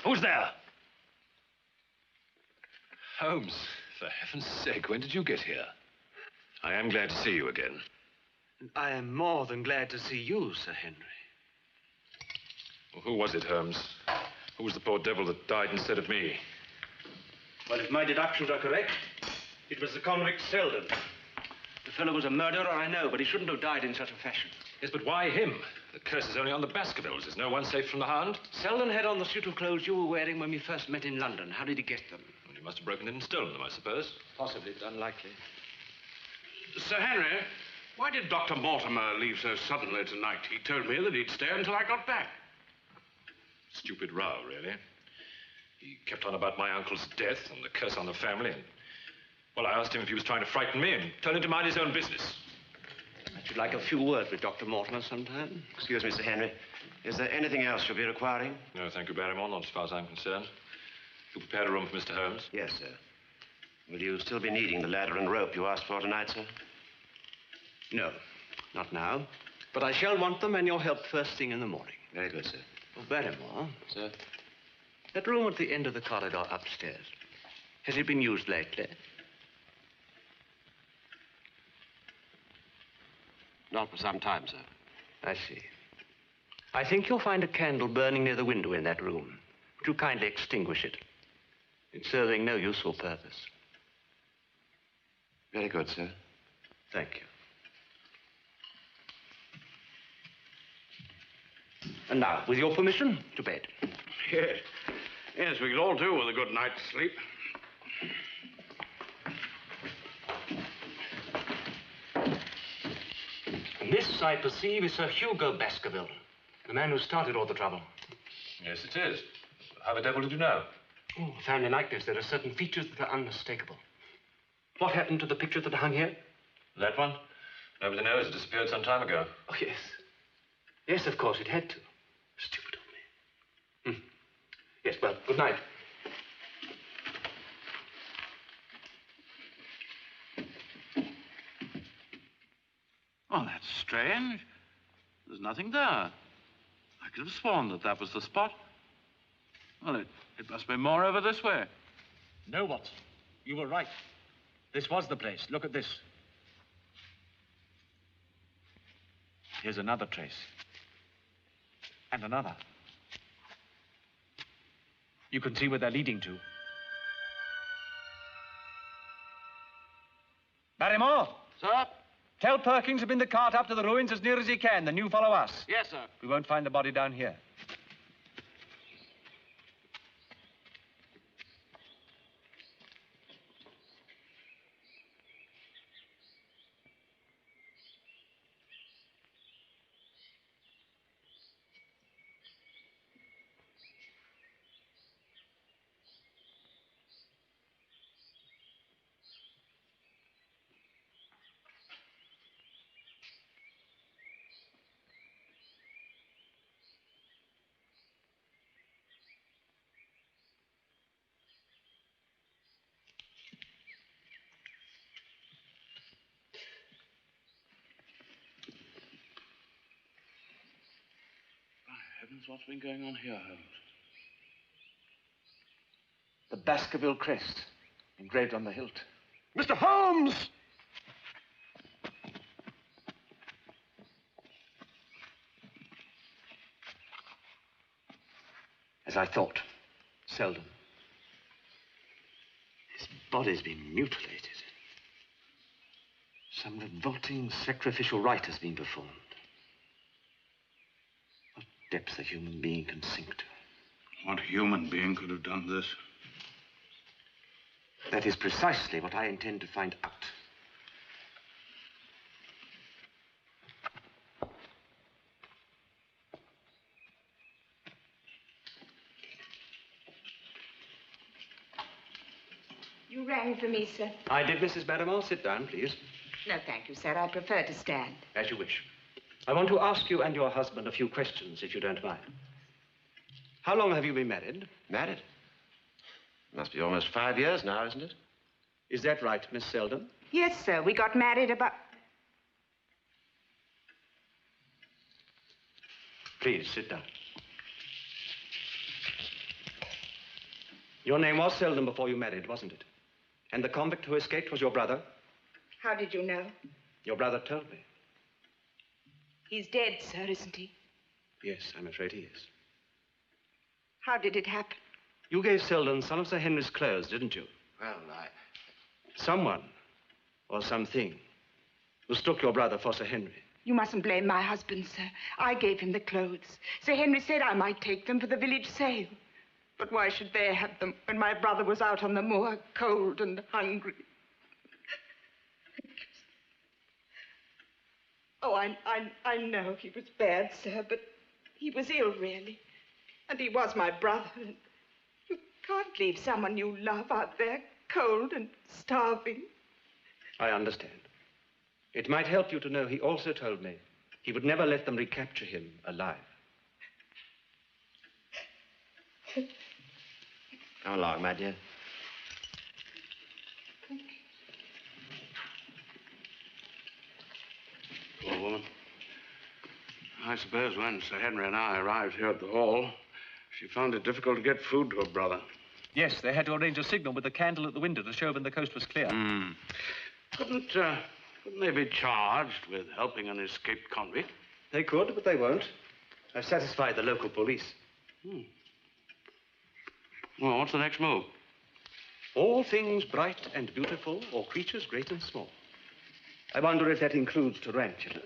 [SPEAKER 6] Who's there? Holmes, for heaven's sake, when did you get here? I am glad to see you again.
[SPEAKER 4] I am more than glad to see you, Sir Henry.
[SPEAKER 6] Well, who was it, Holmes? Who was the poor devil that died instead of me?
[SPEAKER 4] Well, if my deductions are correct, it was the convict Selden. The fellow was a murderer, I know, but he shouldn't have died in such a fashion.
[SPEAKER 6] Yes, but why him? The curse is only on the Baskervilles. Is no one safe from the hound?
[SPEAKER 4] Selden had on the suit of clothes you were wearing when we first met in London. How did he get them?
[SPEAKER 6] Well, he must have broken in and stolen them, I suppose.
[SPEAKER 4] Possibly, but unlikely.
[SPEAKER 3] Sir Henry, why did Dr. Mortimer leave so suddenly tonight? He told me that he'd stay until I got back.
[SPEAKER 6] Stupid row, really. He kept on about my uncle's death and the curse on the family. And, well, I asked him if he was trying to frighten me and told him to mind his own business.
[SPEAKER 4] I should like a few words with Dr. Mortimer sometime.
[SPEAKER 8] Excuse me, Sir Henry. Is there anything else you'll be requiring?
[SPEAKER 6] No, thank you, Barrymore, not as far as I'm concerned. If You prepared a room for Mr. Holmes?
[SPEAKER 8] Yes, sir. Will you still be needing the ladder and rope you asked for tonight, sir?
[SPEAKER 4] No, not now. But I shall want them and your help first thing in the morning.
[SPEAKER 8] Very good, sir.
[SPEAKER 4] Oh, Barrymore.
[SPEAKER 8] Sir?
[SPEAKER 4] That room at the end of the corridor upstairs. Has it been used lately?
[SPEAKER 8] Not for some time, sir.
[SPEAKER 4] I see. I think you'll find a candle burning near the window in that room. Would you kindly extinguish it? It's serving no useful purpose.
[SPEAKER 8] Very good, sir.
[SPEAKER 4] Thank you. And now, with your permission, to bed.
[SPEAKER 3] Yes. Yes, we could all do with a good night's sleep.
[SPEAKER 4] This, I perceive, is Sir Hugo Baskerville, the man who started all the trouble.
[SPEAKER 6] Yes, it is. How the devil did you know?
[SPEAKER 4] Oh, a family like this, there are certain features that are unmistakable. What happened to the picture that hung here?
[SPEAKER 6] That one? Nobody knows. It disappeared some time ago.
[SPEAKER 4] Oh, yes. Yes, of course, it had to. Stupid of me. Yes, well, good night.
[SPEAKER 11] Oh, that's strange. There's nothing there. I could have sworn that that was the spot. Well, it must be more over this way.
[SPEAKER 14] No, Watson. You were right. This was the place. Look at this. Here's another trace. And another. You can see where they're leading to. Barrymore!
[SPEAKER 7] Sir?
[SPEAKER 14] Tell Perkins to bring the cart up to the ruins as near as he can, then you follow us.
[SPEAKER 7] Yes, sir.
[SPEAKER 14] We won't find the body down here.
[SPEAKER 3] Heavens, what's been going on here, Holmes?
[SPEAKER 14] The Baskerville crest, engraved on the hilt.
[SPEAKER 2] Mr. Holmes!
[SPEAKER 4] As I thought. Seldom. His body's been mutilated. Some revolting sacrificial rite has been performed. What depth a human being can sink to.
[SPEAKER 3] What human being could have done this?
[SPEAKER 4] That is precisely what I intend to find out.
[SPEAKER 12] You rang for me, sir.
[SPEAKER 4] I did, Mrs. Barrymore. Sit down, please.
[SPEAKER 12] No, thank you, sir. I prefer to stand.
[SPEAKER 4] As you wish. I want to ask you and your husband a few questions, if you don't mind. How long have you been married?
[SPEAKER 8] Married? Must be almost 5 years now, isn't it?
[SPEAKER 4] Is that right, Miss Selden?
[SPEAKER 12] Yes, sir. We got married about...
[SPEAKER 4] Please, sit down. Your name was Selden before you married, wasn't it? And the convict who escaped was your brother?
[SPEAKER 12] How did you know?
[SPEAKER 4] Your brother told me.
[SPEAKER 12] He's dead, sir, isn't he?
[SPEAKER 4] Yes, I'm afraid he is.
[SPEAKER 12] How did it happen?
[SPEAKER 4] You gave Selden some of Sir Henry's clothes, didn't you?
[SPEAKER 8] Well,
[SPEAKER 4] Someone, or something, mistook your brother for Sir Henry.
[SPEAKER 12] You mustn't blame my husband, sir. I gave him the clothes. Sir Henry said I might take them for the village sale. But why should they have them when my brother was out on the moor, cold and hungry? Oh, I know he was bad, sir, but he was ill, really. And he was my brother. And you can't leave someone you love out there, cold and starving.
[SPEAKER 4] I understand. It might help you to know he also told me he would never let them recapture him alive.
[SPEAKER 8] Come along, my dear.
[SPEAKER 3] Poor woman. I suppose when Sir Henry and I arrived here at the hall, she found it difficult to get food to her brother.
[SPEAKER 4] Yes, they had to arrange a signal with a candle at the window to show when the coast was clear.
[SPEAKER 3] Couldn't they be charged with helping an escaped convict?
[SPEAKER 4] They could, but they won't. I've satisfied the local police.
[SPEAKER 3] Well, what's the next move?
[SPEAKER 4] All things bright and beautiful, or creatures great and small. I wonder if that includes tarantulas.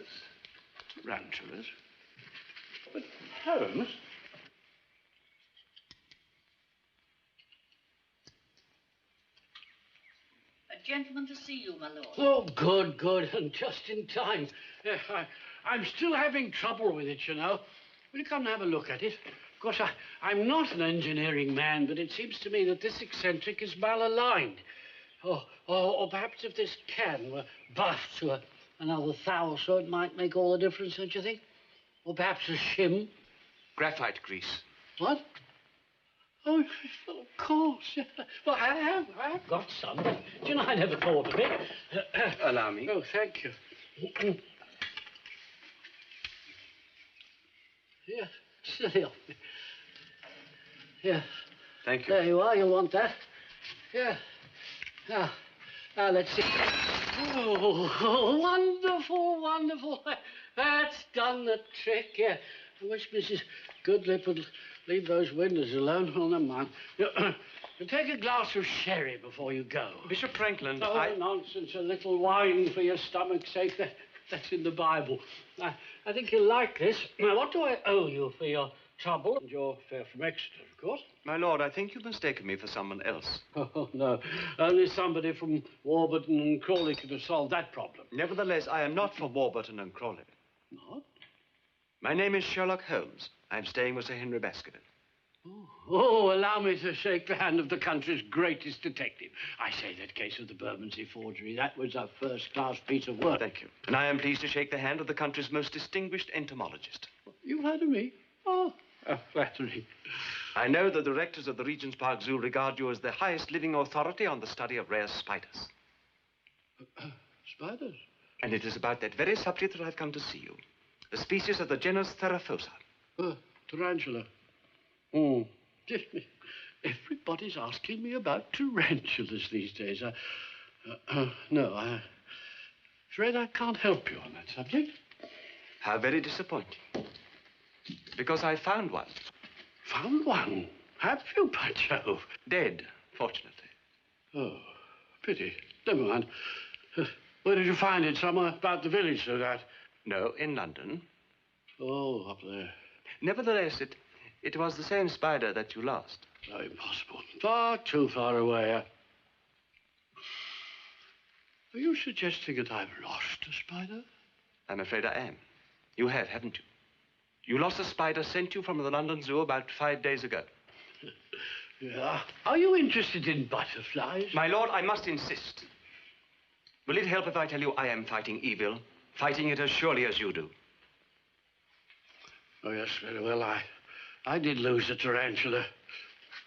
[SPEAKER 3] Tarantulas? But, Holmes...
[SPEAKER 15] A gentleman to see you, my lord.
[SPEAKER 9] Oh, good, good, and just in time. I'm still having trouble with it, you know. Will you come and have a look at it? Of course, I'm not an engineering man, but it seems to me that this eccentric is malaligned. Or perhaps if this can were buffed to another thou or so, it might make all the difference, don't you think? Or perhaps a shim.
[SPEAKER 4] Graphite grease.
[SPEAKER 9] What? Oh, well, of course. Yeah. Well, I have got some. Do you know, I never thought of it.
[SPEAKER 4] Allow me.
[SPEAKER 9] Oh, thank you. Here, silly of me. Here.
[SPEAKER 4] Thank you.
[SPEAKER 9] There you are. You'll want that. Here. Now, let's see. Oh, wonderful, wonderful. That's done the trick. Yeah. I wish Mrs. Goodlip would leave those windows alone. Well, never mind. You take a glass of sherry before you go.
[SPEAKER 4] Bishop Franklin,
[SPEAKER 9] Oh, nonsense. A little wine for your stomach's sake. That's in the Bible. I think you'll like this. Now, what do I owe you for your trouble? And your fare from Exeter, of course.
[SPEAKER 4] My lord, I think you've mistaken me for someone else.
[SPEAKER 9] Oh, no. Only somebody from Warburton and Crawley could have solved that problem.
[SPEAKER 4] Nevertheless, I am not from Warburton and Crawley.
[SPEAKER 9] Not?
[SPEAKER 4] My name is Sherlock Holmes. I'm staying with Sir Henry Baskerville.
[SPEAKER 9] Oh, allow me to shake the hand of the country's greatest detective. I say that case of the Bermondsey forgery, that was a first-class piece of work.
[SPEAKER 4] Thank you. And I am pleased to shake the hand of the country's most distinguished entomologist.
[SPEAKER 9] You've heard of me? Oh, flattering.
[SPEAKER 4] I know the directors of the Regent's Park Zoo regard you as the highest living authority on the study of rare spiders.
[SPEAKER 9] Spiders?
[SPEAKER 4] And it is about that very subject that I've come to see you. A species of the genus Theraphosa.
[SPEAKER 9] Tarantula. Everybody's asking me about tarantulas these days. No, I'm afraid I can't help you on that subject.
[SPEAKER 4] How very disappointing. Because I found one.
[SPEAKER 9] Found one? Have you, by Jove?
[SPEAKER 4] Dead, fortunately.
[SPEAKER 9] Oh, pity. Never mind. Where did you find it? Somewhere about the village, so that?
[SPEAKER 4] No, in London.
[SPEAKER 9] Oh, up there.
[SPEAKER 4] Nevertheless, it was the same spider that you lost.
[SPEAKER 9] Oh, impossible. Far too far away. Are you suggesting that I've lost a spider?
[SPEAKER 4] I'm afraid I am. You have, haven't you? You lost a spider sent you from the London Zoo about 5 days ago.
[SPEAKER 9] Yeah. Are you interested in butterflies?
[SPEAKER 4] My lord, I must insist. Will it help if I tell you I am fighting evil? Fighting it as surely as you do.
[SPEAKER 9] Oh, yes, very well. I did lose a tarantula.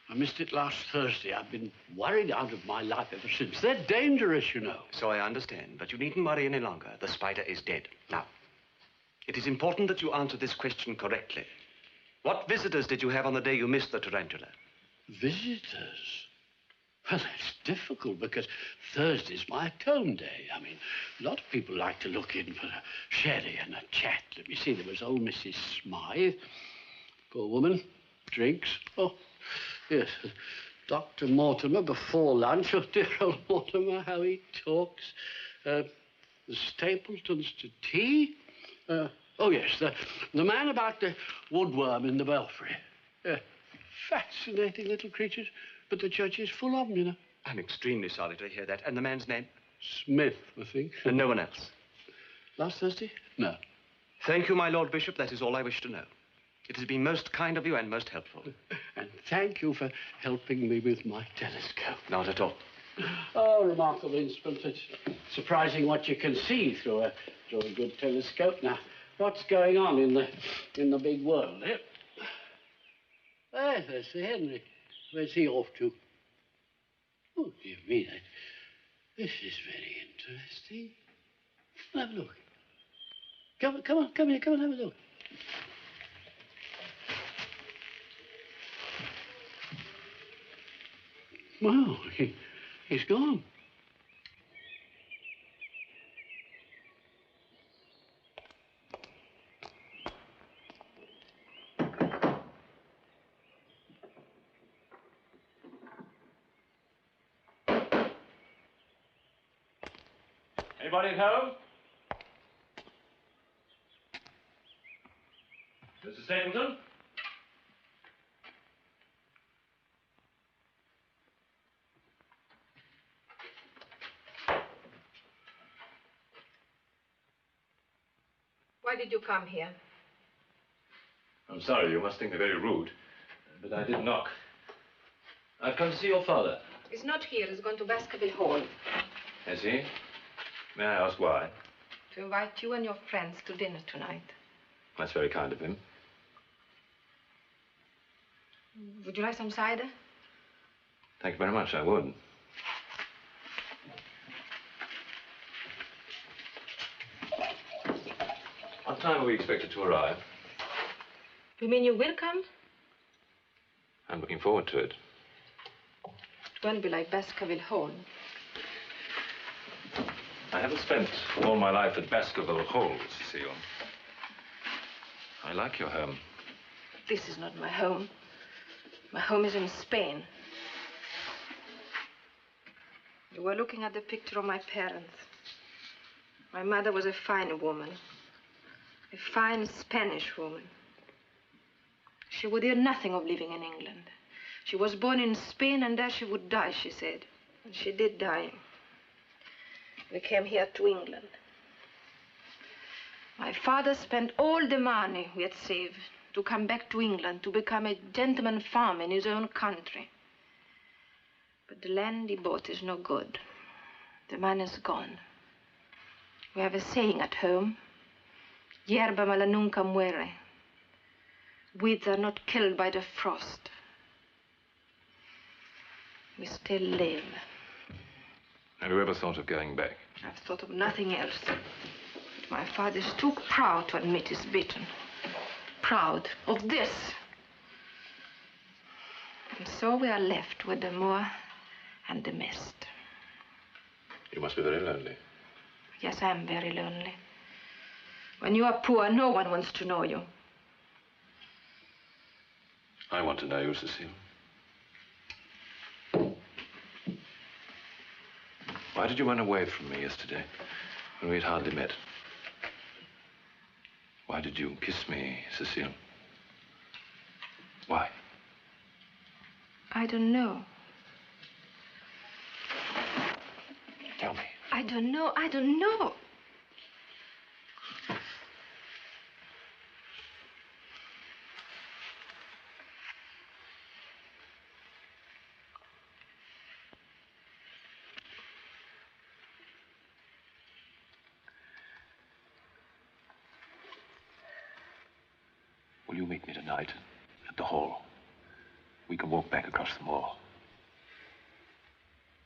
[SPEAKER 9] I missed it last Thursday. I've been worried out of my life ever since. They're dangerous, you know.
[SPEAKER 4] So I understand, but you needn't worry any longer. The spider is dead. Now, it is important that you answer this question correctly. What visitors did you have on the day you missed the tarantula?
[SPEAKER 9] Visitors? Well, that's difficult because Thursday's my home day. I mean, a lot of people like to look in for a sherry and a chat. Let me see, there was old Mrs. Smythe. Poor woman. Drinks. Oh, yes. Dr. Mortimer before lunch. Oh, dear old Mortimer, how he talks. The Stapletons to tea. Oh, yes, the man about the woodworm in the belfry. Fascinating little creatures. But the church is full of them, you know.
[SPEAKER 4] I'm extremely sorry to hear that. And the man's name?
[SPEAKER 9] Smith, I think.
[SPEAKER 4] And no one else?
[SPEAKER 9] Last Thursday? No.
[SPEAKER 4] Thank you, my Lord Bishop. That is all I wish to know. It has been most kind of you and most helpful.
[SPEAKER 9] And thank you for helping me with my telescope.
[SPEAKER 4] Not at all.
[SPEAKER 9] Oh, remarkable instrument. It's surprising what you can see through a good telescope. Now, what's going on in the big world, eh? There's Sir Henry. Where's he off to? Oh, dear me, this is very interesting. Have a look. Come here, come and have a look. Well, he's gone.
[SPEAKER 6] Anybody at home? Mr. Stapleton?
[SPEAKER 16] Why did you come here?
[SPEAKER 6] I'm sorry, you must think me very rude, but I did knock. I've come to see your father.
[SPEAKER 16] He's not here. He's gone to Baskerville Hall.
[SPEAKER 6] Has he? May I ask why?
[SPEAKER 16] To invite you and your friends to dinner tonight.
[SPEAKER 6] That's very kind of him.
[SPEAKER 16] Would you like some cider?
[SPEAKER 6] Thank you very much, I would. What time are we expected to arrive?
[SPEAKER 16] You mean you will come?
[SPEAKER 6] I'm looking forward to it.
[SPEAKER 16] It won't be like Baskerville Hall.
[SPEAKER 6] I haven't spent all my life at Baskerville Hall, Cecile. I like your home.
[SPEAKER 16] This is not my home. My home is in Spain. You were looking at the picture of my parents. My mother was a fine woman. A fine Spanish woman. She would hear nothing of living in England. She was born in Spain and there she would die, she said. And she did die. We came here to England. My father spent all the money we had saved to come back to England to become a gentleman farmer in his own country. But the land he bought is no good. The man is gone. We have a saying at home. Hierba mala nunca muere. Weeds are not killed by the frost. We still live.
[SPEAKER 6] Have you ever thought of going back?
[SPEAKER 16] I've thought of nothing else. But my father's too proud to admit he's beaten. Proud of this. And so we are left with the moor and the mist.
[SPEAKER 6] You must be very lonely.
[SPEAKER 16] Yes, I am very lonely. When you are poor, no one wants to know you.
[SPEAKER 6] I want to know you, Cecile. Why did you run away from me yesterday when we had hardly met? Why did you kiss me, Cecile? Why?
[SPEAKER 16] I don't know.
[SPEAKER 6] Tell me.
[SPEAKER 16] I don't know. I don't know.
[SPEAKER 6] Will you meet me tonight at the hall? We can walk back across the moor.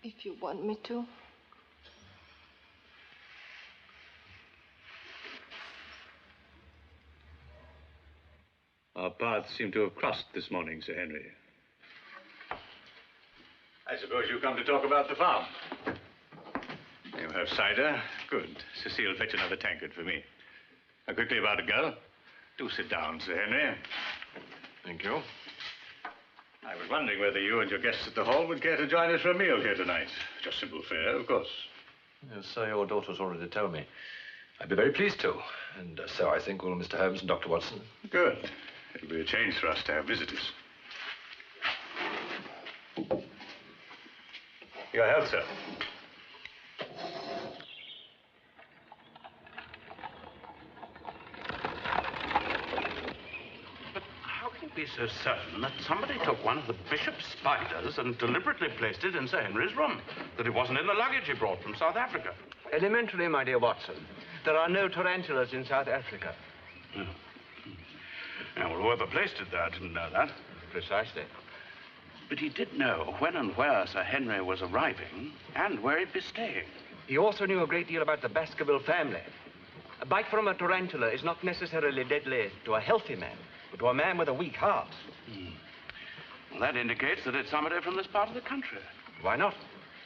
[SPEAKER 16] If you want me to.
[SPEAKER 10] Our paths seem to have crossed this morning, Sir Henry. I suppose you come to talk about the farm. You have cider? Good. Cecile, fetch another tankard for me. Now, quickly about it, girl. Do sit down, Sir Henry.
[SPEAKER 6] Thank you.
[SPEAKER 10] I was wondering whether you and your guests at the hall would care to join us for a meal here tonight. Just simple fare, of course.
[SPEAKER 6] Yes, so your daughter's already told me. I'd be very pleased to. And so I think will Mr. Holmes and Dr. Watson.
[SPEAKER 10] Good. It'll be a change for us to have visitors. Your health, sir.
[SPEAKER 14] Be so certain that somebody took one of the bishop's spiders and deliberately placed it in Sir Henry's room, that it wasn't in the luggage he brought from South Africa.
[SPEAKER 17] Elementary, my dear Watson. There are no tarantulas in South Africa.
[SPEAKER 14] Yeah, well, whoever placed it there didn't know that.
[SPEAKER 17] Precisely.
[SPEAKER 14] But he did know when and where Sir Henry was arriving and where he'd be staying.
[SPEAKER 17] He also knew a great deal about the Baskerville family. A bite from a tarantula is not necessarily deadly to a healthy man, but to a man with a weak heart.
[SPEAKER 14] Well, that indicates that it's somebody from this part of the country.
[SPEAKER 17] Why not?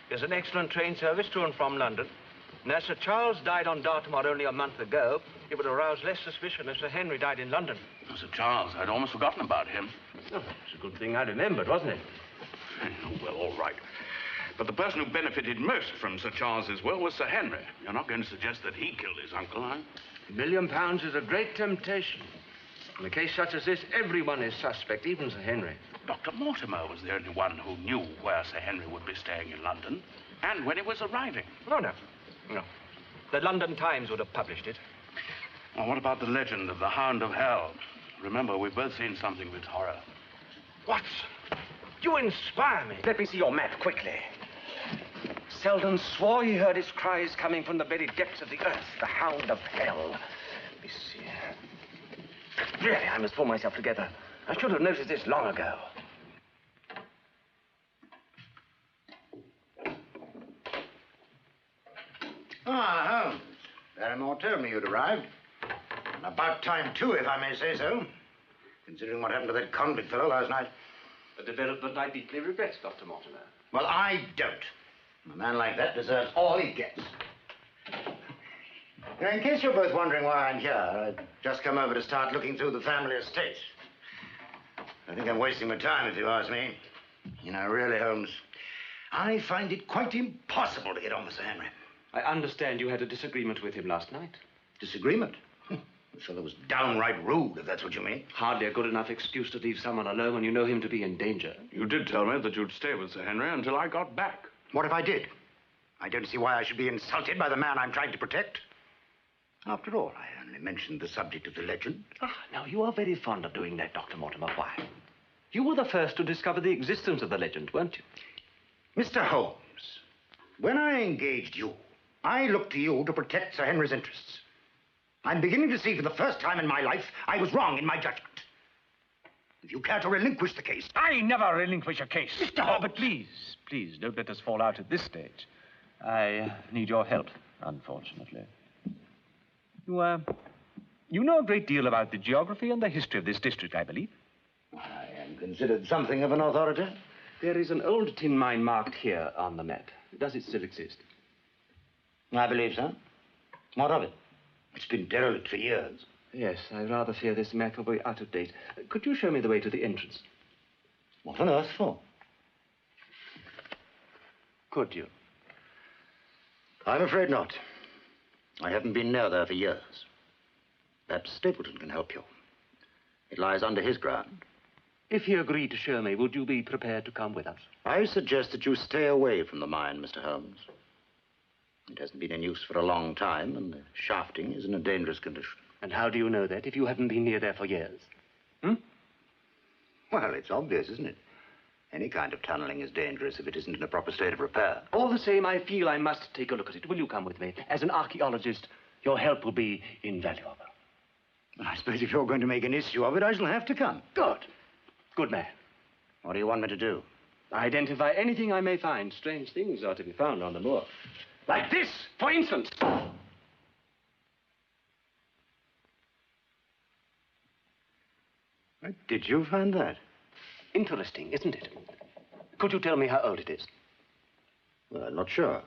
[SPEAKER 17] There's an excellent train service to and from London. And as Sir Charles died on Dartmoor only a month ago, it would arouse less suspicion if Sir Henry died in London.
[SPEAKER 14] Oh, Sir Charles, I'd almost forgotten about him.
[SPEAKER 17] Oh, it's a good thing I remembered, wasn't it?
[SPEAKER 14] Well, all right. But the person who benefited most from Sir Charles's will was Sir Henry. You're not going to suggest that he killed his uncle, are you?
[SPEAKER 17] £1 million is a great temptation. In a case such as this, everyone is suspect, even Sir Henry.
[SPEAKER 14] Dr. Mortimer was the only one who knew where Sir Henry would be staying in London and when he was arriving.
[SPEAKER 17] Oh, no. No. The London Times would have published it.
[SPEAKER 14] Well, what about the legend of the Hound of Hell? Remember, we've both seen something of its horror.
[SPEAKER 17] Watson, you inspire me. Let me see your map quickly. Selden swore he heard his cries coming from the very depths of the earth, the Hound of Hell. Let me see. Really, I must pull myself together. I should have noticed this long ago.
[SPEAKER 1] Ah, Holmes. Barrymore told me you'd arrived. And about time, too, if I may say so. Considering what happened to that convict fellow last night.
[SPEAKER 17] A development I deeply regret, Dr. Mortimer.
[SPEAKER 1] Well, I don't. A man like that deserves all he gets. Now, in case you're both wondering why I'm here, I've just come over to start looking through the family estate. I think I'm wasting my time, if you ask me. You know, really, Holmes, I find it quite impossible to get on with Sir Henry.
[SPEAKER 4] I understand you had a disagreement with him last night.
[SPEAKER 1] Disagreement? The fellow was downright rude, if that's what you mean.
[SPEAKER 4] Hardly a good enough excuse to leave someone alone when you know him to be in danger.
[SPEAKER 3] You did tell me that you'd stay with Sir Henry until I got back.
[SPEAKER 1] What if I did? I don't see why I should be insulted by the man I'm trying to protect. After all, I only mentioned the subject of the legend.
[SPEAKER 4] Now, you are very fond of doing that, Dr. Mortimer. Why? You were the first to discover the existence of the legend, weren't you?
[SPEAKER 1] Mr. Holmes, when I engaged you, I looked to you to protect Sir Henry's interests. I'm beginning to see for the first time in my life I was wrong in my judgment. If you care to relinquish the case...
[SPEAKER 18] I never relinquish a case. Mr. Holmes! But please, don't let us fall out at this stage. I need your help, unfortunately. You know a great deal about the geography and the history of this district, I believe.
[SPEAKER 1] I am considered something of an authority.
[SPEAKER 4] There is an old tin mine marked here on the map. Does it still exist?
[SPEAKER 1] I believe so. What of it? It's been derelict for years.
[SPEAKER 4] Yes, I rather fear this map will be out of date. Could you show me the way to the entrance?
[SPEAKER 1] What on earth for?
[SPEAKER 4] Could you?
[SPEAKER 1] I'm afraid not. I haven't been near there for years. Perhaps Stapleton can help you. It lies under his ground.
[SPEAKER 4] If he agreed to show me, would you be prepared to come with us?
[SPEAKER 1] I suggest that you stay away from the mine, Mr. Holmes. It hasn't been in use for a long time, and the shafting is in a dangerous condition.
[SPEAKER 4] And how do you know that if you haven't been near there for years?
[SPEAKER 1] Well, it's obvious, isn't it? Any kind of tunneling is dangerous if it isn't in a proper state of repair.
[SPEAKER 4] All the same, I feel I must take a look at it. Will you come with me? As an archaeologist, your help will be invaluable.
[SPEAKER 1] I suppose if you're going to make an issue of it, I shall have to come.
[SPEAKER 4] Good. Good man.
[SPEAKER 1] What do you want me to do?
[SPEAKER 4] Identify anything I may find. Strange things are to be found on the moor. Like this, for instance.
[SPEAKER 1] Where did you find that?
[SPEAKER 4] Interesting, isn't it? Could you tell me how old it is?
[SPEAKER 1] Well, I'm not sure.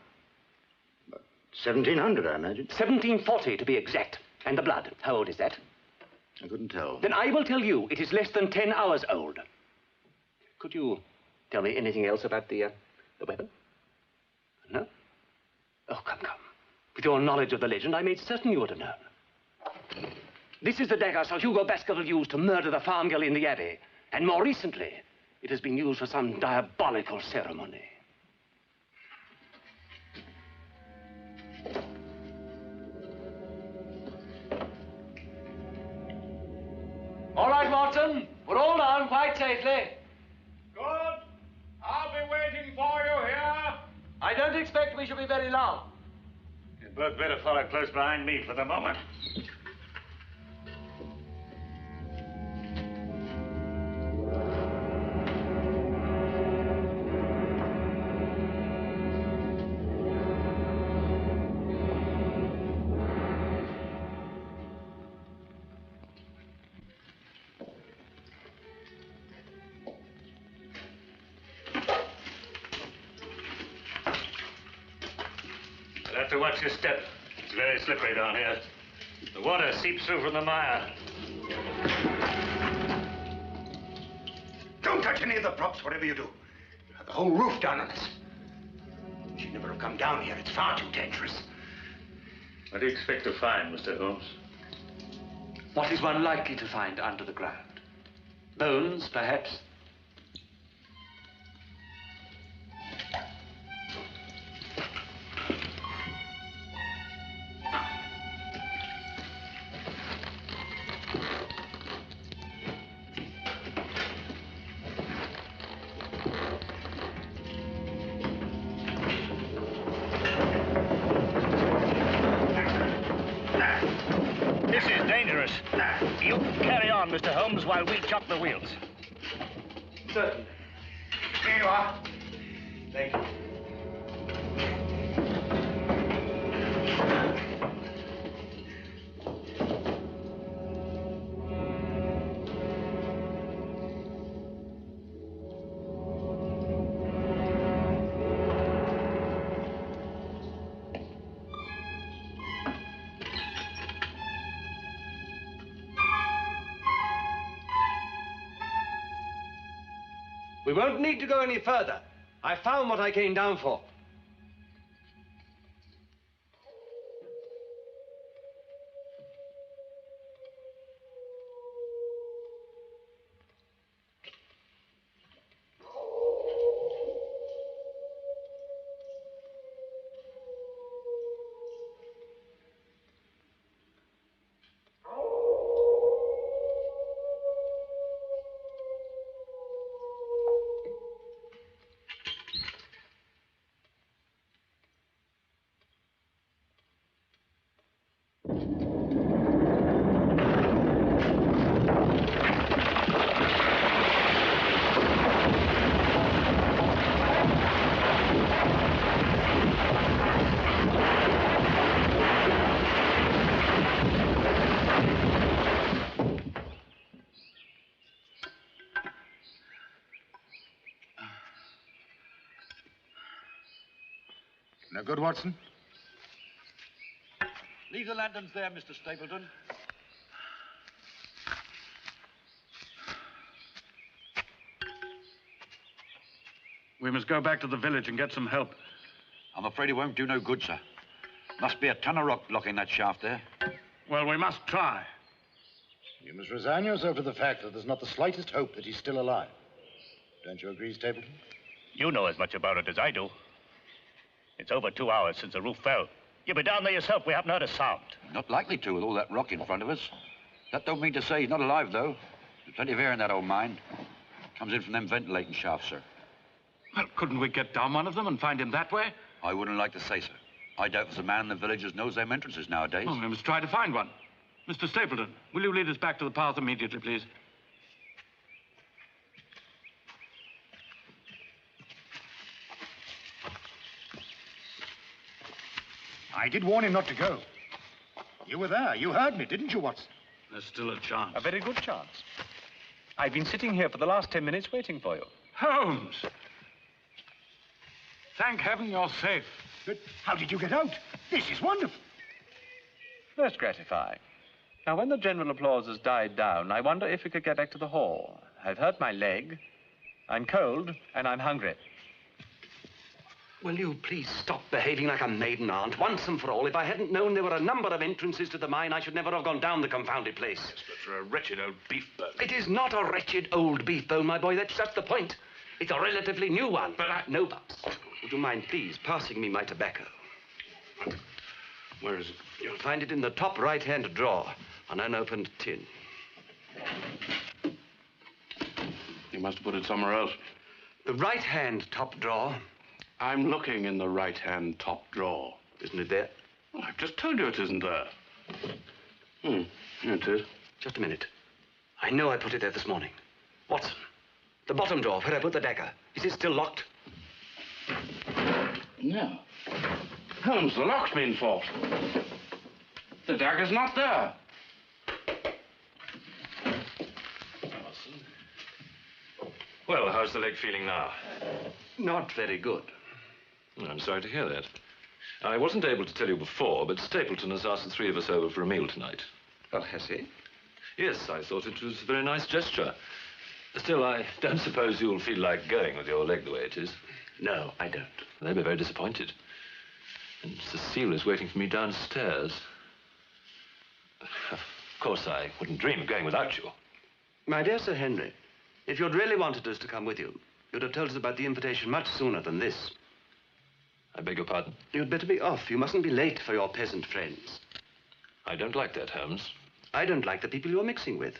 [SPEAKER 1] But 1700, I imagine.
[SPEAKER 4] 1740, to be exact. And the blood, how old is that?
[SPEAKER 1] I couldn't tell.
[SPEAKER 4] Then I will tell you, it is less than 10 hours old. Could you tell me anything else about the weapon? No? Oh, come. With your knowledge of the legend, I made certain you would have known. This is the dagger Sir Hugo Baskerville used to murder the farm girl in the Abbey. And more recently, it has been used for some diabolical ceremony. All right, Watson. We're all down quite safely.
[SPEAKER 3] Good. I'll be waiting for you here.
[SPEAKER 4] I don't expect we shall be very long.
[SPEAKER 10] You'd both better follow close behind me for the moment. have to watch your step. It's very slippery down here. The water seeps through from the mire.
[SPEAKER 17] Don't touch any of the props, whatever you do. You'll have the whole roof down on us. She'd never have come down here. It's far too dangerous.
[SPEAKER 10] What do you expect to find, Mr. Holmes?
[SPEAKER 4] What is one likely to find under the ground? Bones, perhaps?
[SPEAKER 10] You carry on, Mr. Holmes, while we chop the wheels.
[SPEAKER 17] Certainly. Here you are. Thank you.
[SPEAKER 4] We won't need to go any further. I found what I came down for.
[SPEAKER 1] No good, Watson?
[SPEAKER 7] Leave the lanterns there, Mr. Stapleton.
[SPEAKER 11] We must go back to the village and get some help.
[SPEAKER 7] I'm afraid it won't do no good, sir. Must be a ton of rock blocking that shaft there.
[SPEAKER 11] Well, we must try.
[SPEAKER 1] You must resign yourself to the fact that there's not the slightest hope that he's still alive. Don't you agree, Stapleton?
[SPEAKER 10] You know as much about it as I do. It's over 2 hours since the roof fell. You'll be down there yourself. We haven't heard a sound.
[SPEAKER 7] Not likely to, with all that rock in front of us. That don't mean to say he's not alive, though. There's plenty of air in that old mine. Comes in from them ventilating shafts, sir.
[SPEAKER 11] Well, couldn't we get down one of them and find him that way?
[SPEAKER 7] I wouldn't like to say so. I doubt there's a man in the villagers knows them entrances nowadays.
[SPEAKER 11] Well, we must try to find one. Mr. Stapleton, will you lead us back to the path immediately, please?
[SPEAKER 1] I did warn him not to go. You were there. You heard me, didn't you, Watson?
[SPEAKER 11] There's still a chance.
[SPEAKER 18] A very good chance. I've been sitting here for the last 10 minutes waiting for you.
[SPEAKER 11] Holmes! Thank heaven you're safe.
[SPEAKER 1] But how did you get out? This is wonderful.
[SPEAKER 18] Most gratifying. Now, when the general applause has died down, I wonder if we could get back to the hall. I've hurt my leg, I'm cold, and I'm hungry.
[SPEAKER 4] Will you please stop behaving like a maiden aunt once and for all? If I hadn't known there were a number of entrances to the mine, I should never have gone down the confounded place.
[SPEAKER 3] Yes, but for a wretched old beef bone.
[SPEAKER 4] It is not a wretched old beef bone, my boy. That's the point. It's a relatively new one.
[SPEAKER 3] But
[SPEAKER 4] No buts. Would you mind, please, passing me my tobacco?
[SPEAKER 3] Where is it?
[SPEAKER 4] You'll find it in the top right-hand drawer, an unopened tin.
[SPEAKER 3] You must have put it somewhere else.
[SPEAKER 4] The right-hand top drawer.
[SPEAKER 3] I'm looking in the right-hand top drawer.
[SPEAKER 4] Isn't it there?
[SPEAKER 3] Well, I've just told you it isn't there. Here it is.
[SPEAKER 4] Just a minute. I know I put it there this morning. Watson, the bottom drawer where I put the dagger. Is it still locked?
[SPEAKER 3] No. Holmes, the lock's been forced. The dagger's not there.
[SPEAKER 6] Well, how's the leg feeling now?
[SPEAKER 4] Not very good.
[SPEAKER 6] Well, I'm sorry to hear that. I wasn't able to tell you before, but Stapleton has asked the three of us over for a meal tonight.
[SPEAKER 4] Oh, has he?
[SPEAKER 6] Yes, I thought it was a very nice gesture. Still, I don't suppose you'll feel like going with your leg the way it is.
[SPEAKER 4] No, I don't.
[SPEAKER 6] They'll be very disappointed. And Cecile is waiting for me downstairs. Of course, I wouldn't dream of going without you.
[SPEAKER 4] My dear Sir Henry, if you'd really wanted us to come with you, you'd have told us about the invitation much sooner than this.
[SPEAKER 6] I beg your pardon?
[SPEAKER 4] You'd better be off. You mustn't be late for your peasant friends.
[SPEAKER 6] I don't like that, Holmes.
[SPEAKER 4] I don't like the people you're mixing with.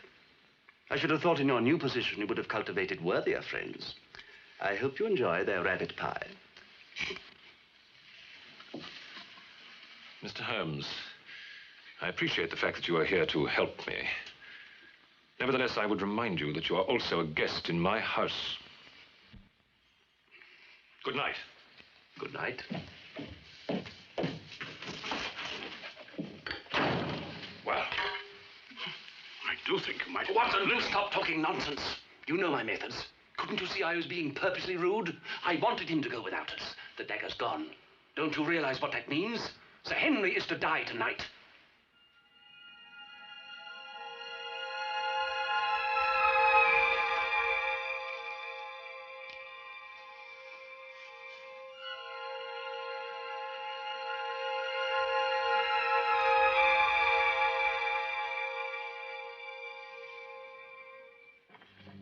[SPEAKER 4] I should have thought in your new position you would have cultivated worthier friends. I hope you enjoy their rabbit pie.
[SPEAKER 6] Mr. Holmes, I appreciate the fact that you are here to help me. Nevertheless, I would remind you that you are also a guest in my house. Good night.
[SPEAKER 4] Good night.
[SPEAKER 14] Well, I do think you might...
[SPEAKER 17] Watson, stop talking nonsense. You know my methods. Couldn't you see I was being purposely rude? I wanted him to go without us. The dagger's gone. Don't you realize what that means? Sir Henry is to die tonight.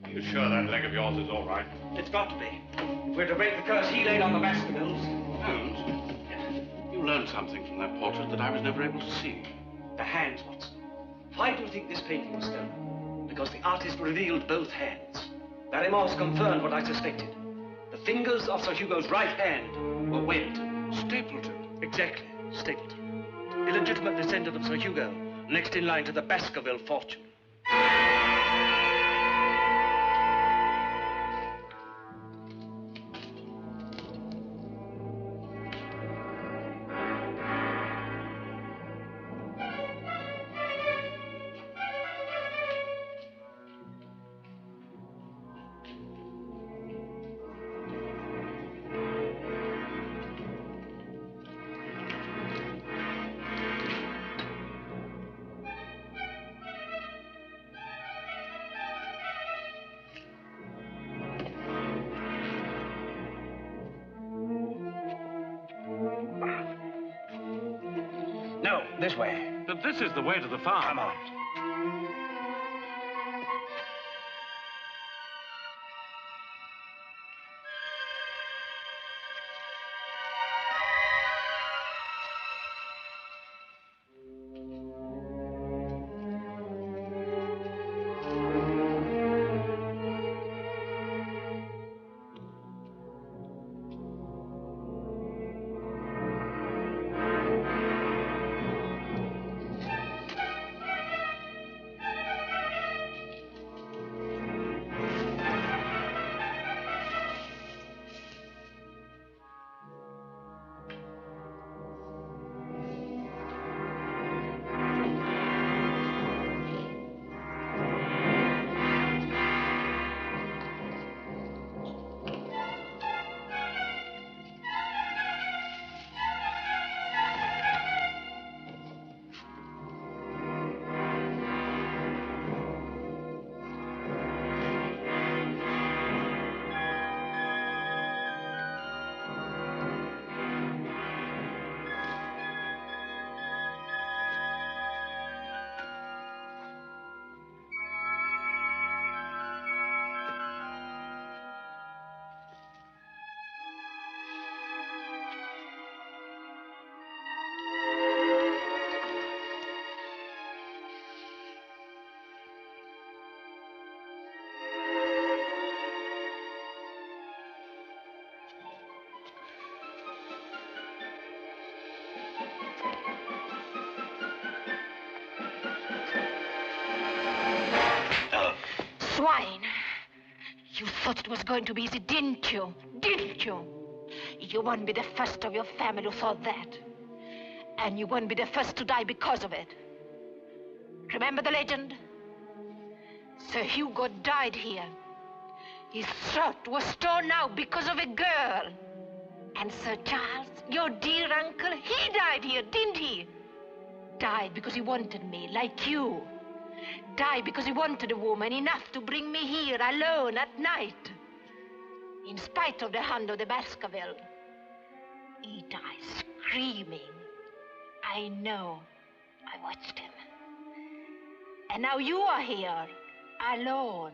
[SPEAKER 10] You sure that leg of yours is all right?
[SPEAKER 17] It's got to be. We're to break the curse he laid on the Baskervilles.
[SPEAKER 14] Holmes, you learned something from that portrait that I was never able to see.
[SPEAKER 17] The hands, Watson. Why do you think this painting was stolen? Because the artist revealed both hands. Barrymore's confirmed what I suspected. The fingers of Sir Hugo's right hand were webbed.
[SPEAKER 14] Stapleton?
[SPEAKER 17] Exactly, Stapleton. Illegitimate descendant of Sir Hugo, next in line to the Baskerville fortune. No, this way.
[SPEAKER 14] But this is the way to the farm.
[SPEAKER 17] Come on.
[SPEAKER 16] Swine! You thought it was going to be easy, didn't you? Didn't you? You won't be the first of your family who thought that. And you won't be the first to die because of it. Remember the legend? Sir Hugo died here. His throat was torn out because of a girl. And Sir Charles, your dear uncle, he died here, didn't he? Died because he wanted me, like you. Died because he wanted a woman enough to bring me here alone at night. In spite of the hand of the Baskerville. He died screaming. I know. I watched him. And now you are here, alone,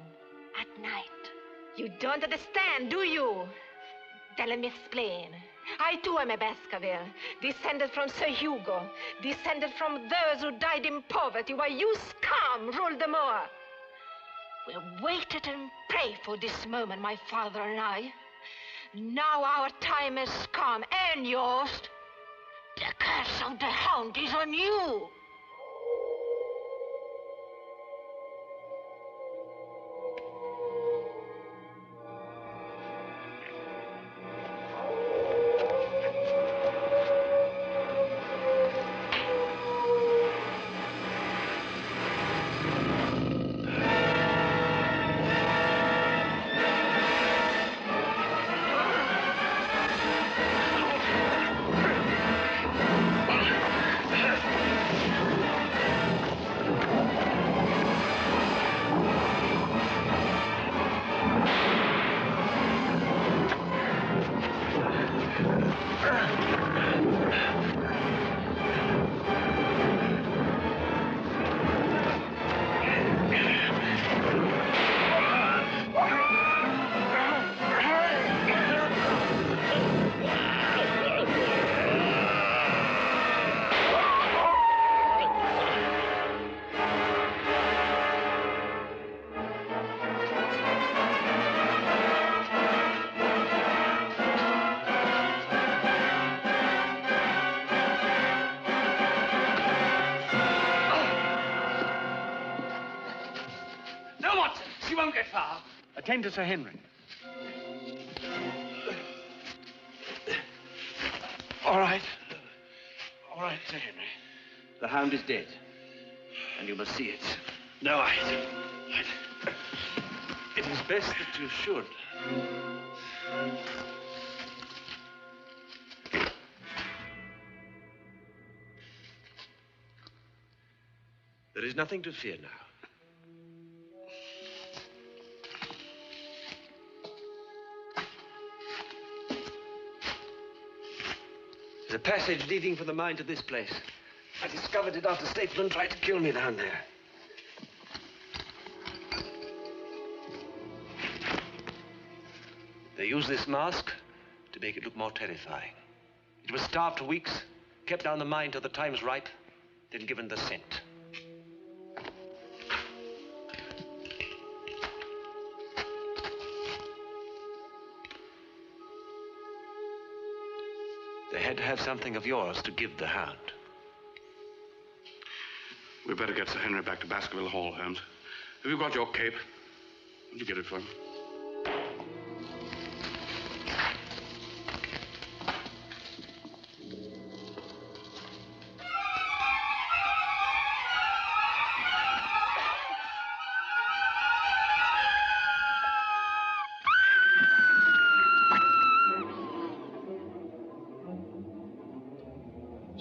[SPEAKER 16] at night. You don't understand, do you? Then let me explain. I too am a Baskerville, descended from Sir Hugo, descended from those who died in poverty while you scum ruled the moor. We waited and prayed for this moment, my father and I. Now our time has come, and yours. The curse of the hound is on you.
[SPEAKER 18] Attend to Sir Henry.
[SPEAKER 17] All right. All right, Sir Henry. The hound is dead. And you must see it.
[SPEAKER 18] No, it is best that you should.
[SPEAKER 17] There is nothing to fear now. There's a passage leading from the mine to this place. I discovered it after Stapleton tried to kill me down there. They use this mask to make it look more terrifying. It was starved for weeks, kept down the mine till the time's ripe, then given the scent. They had to have something of yours to give the hound.
[SPEAKER 3] We'd better get Sir Henry back to Baskerville Hall, Holmes. Have you got your cape? Would you get it for him?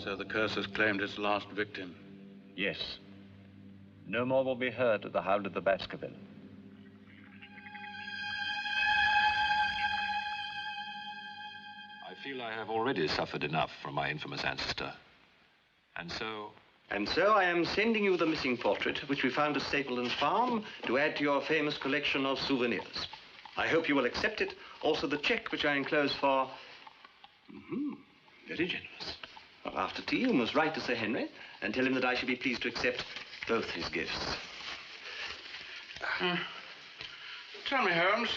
[SPEAKER 3] So the curse has claimed its last victim.
[SPEAKER 18] Yes. No more will be heard of the Hound of the Baskerville.
[SPEAKER 6] I feel I have already suffered enough from my infamous ancestor. And so
[SPEAKER 17] I am sending you the missing portrait, which we found at Stapleton's farm, to add to your famous collection of souvenirs. I hope you will accept it. Also the check, which I enclose for... Very generous. Well, after tea, you must write to Sir Henry and tell him that I should be pleased to accept both his gifts.
[SPEAKER 3] Tell me, Holmes,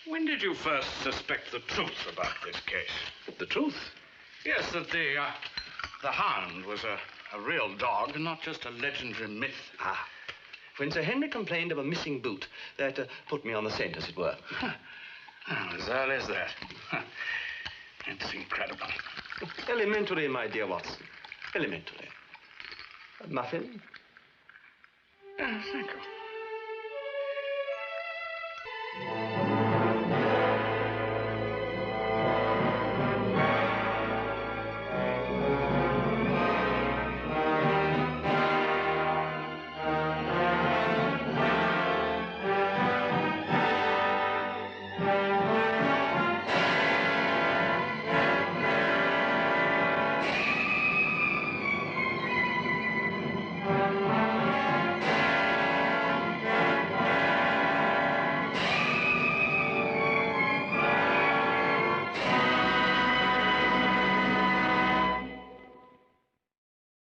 [SPEAKER 3] when did you first suspect the truth about this case?
[SPEAKER 17] The truth?
[SPEAKER 3] Yes, that the hound was a real dog, not just a legendary myth.
[SPEAKER 17] Ah. When Sir Henry complained of a missing boot, that put me on the scent, as it were.
[SPEAKER 3] As early as that. It's incredible.
[SPEAKER 17] Elementary, my dear Watson. Elementary. A muffin?
[SPEAKER 3] Thank you.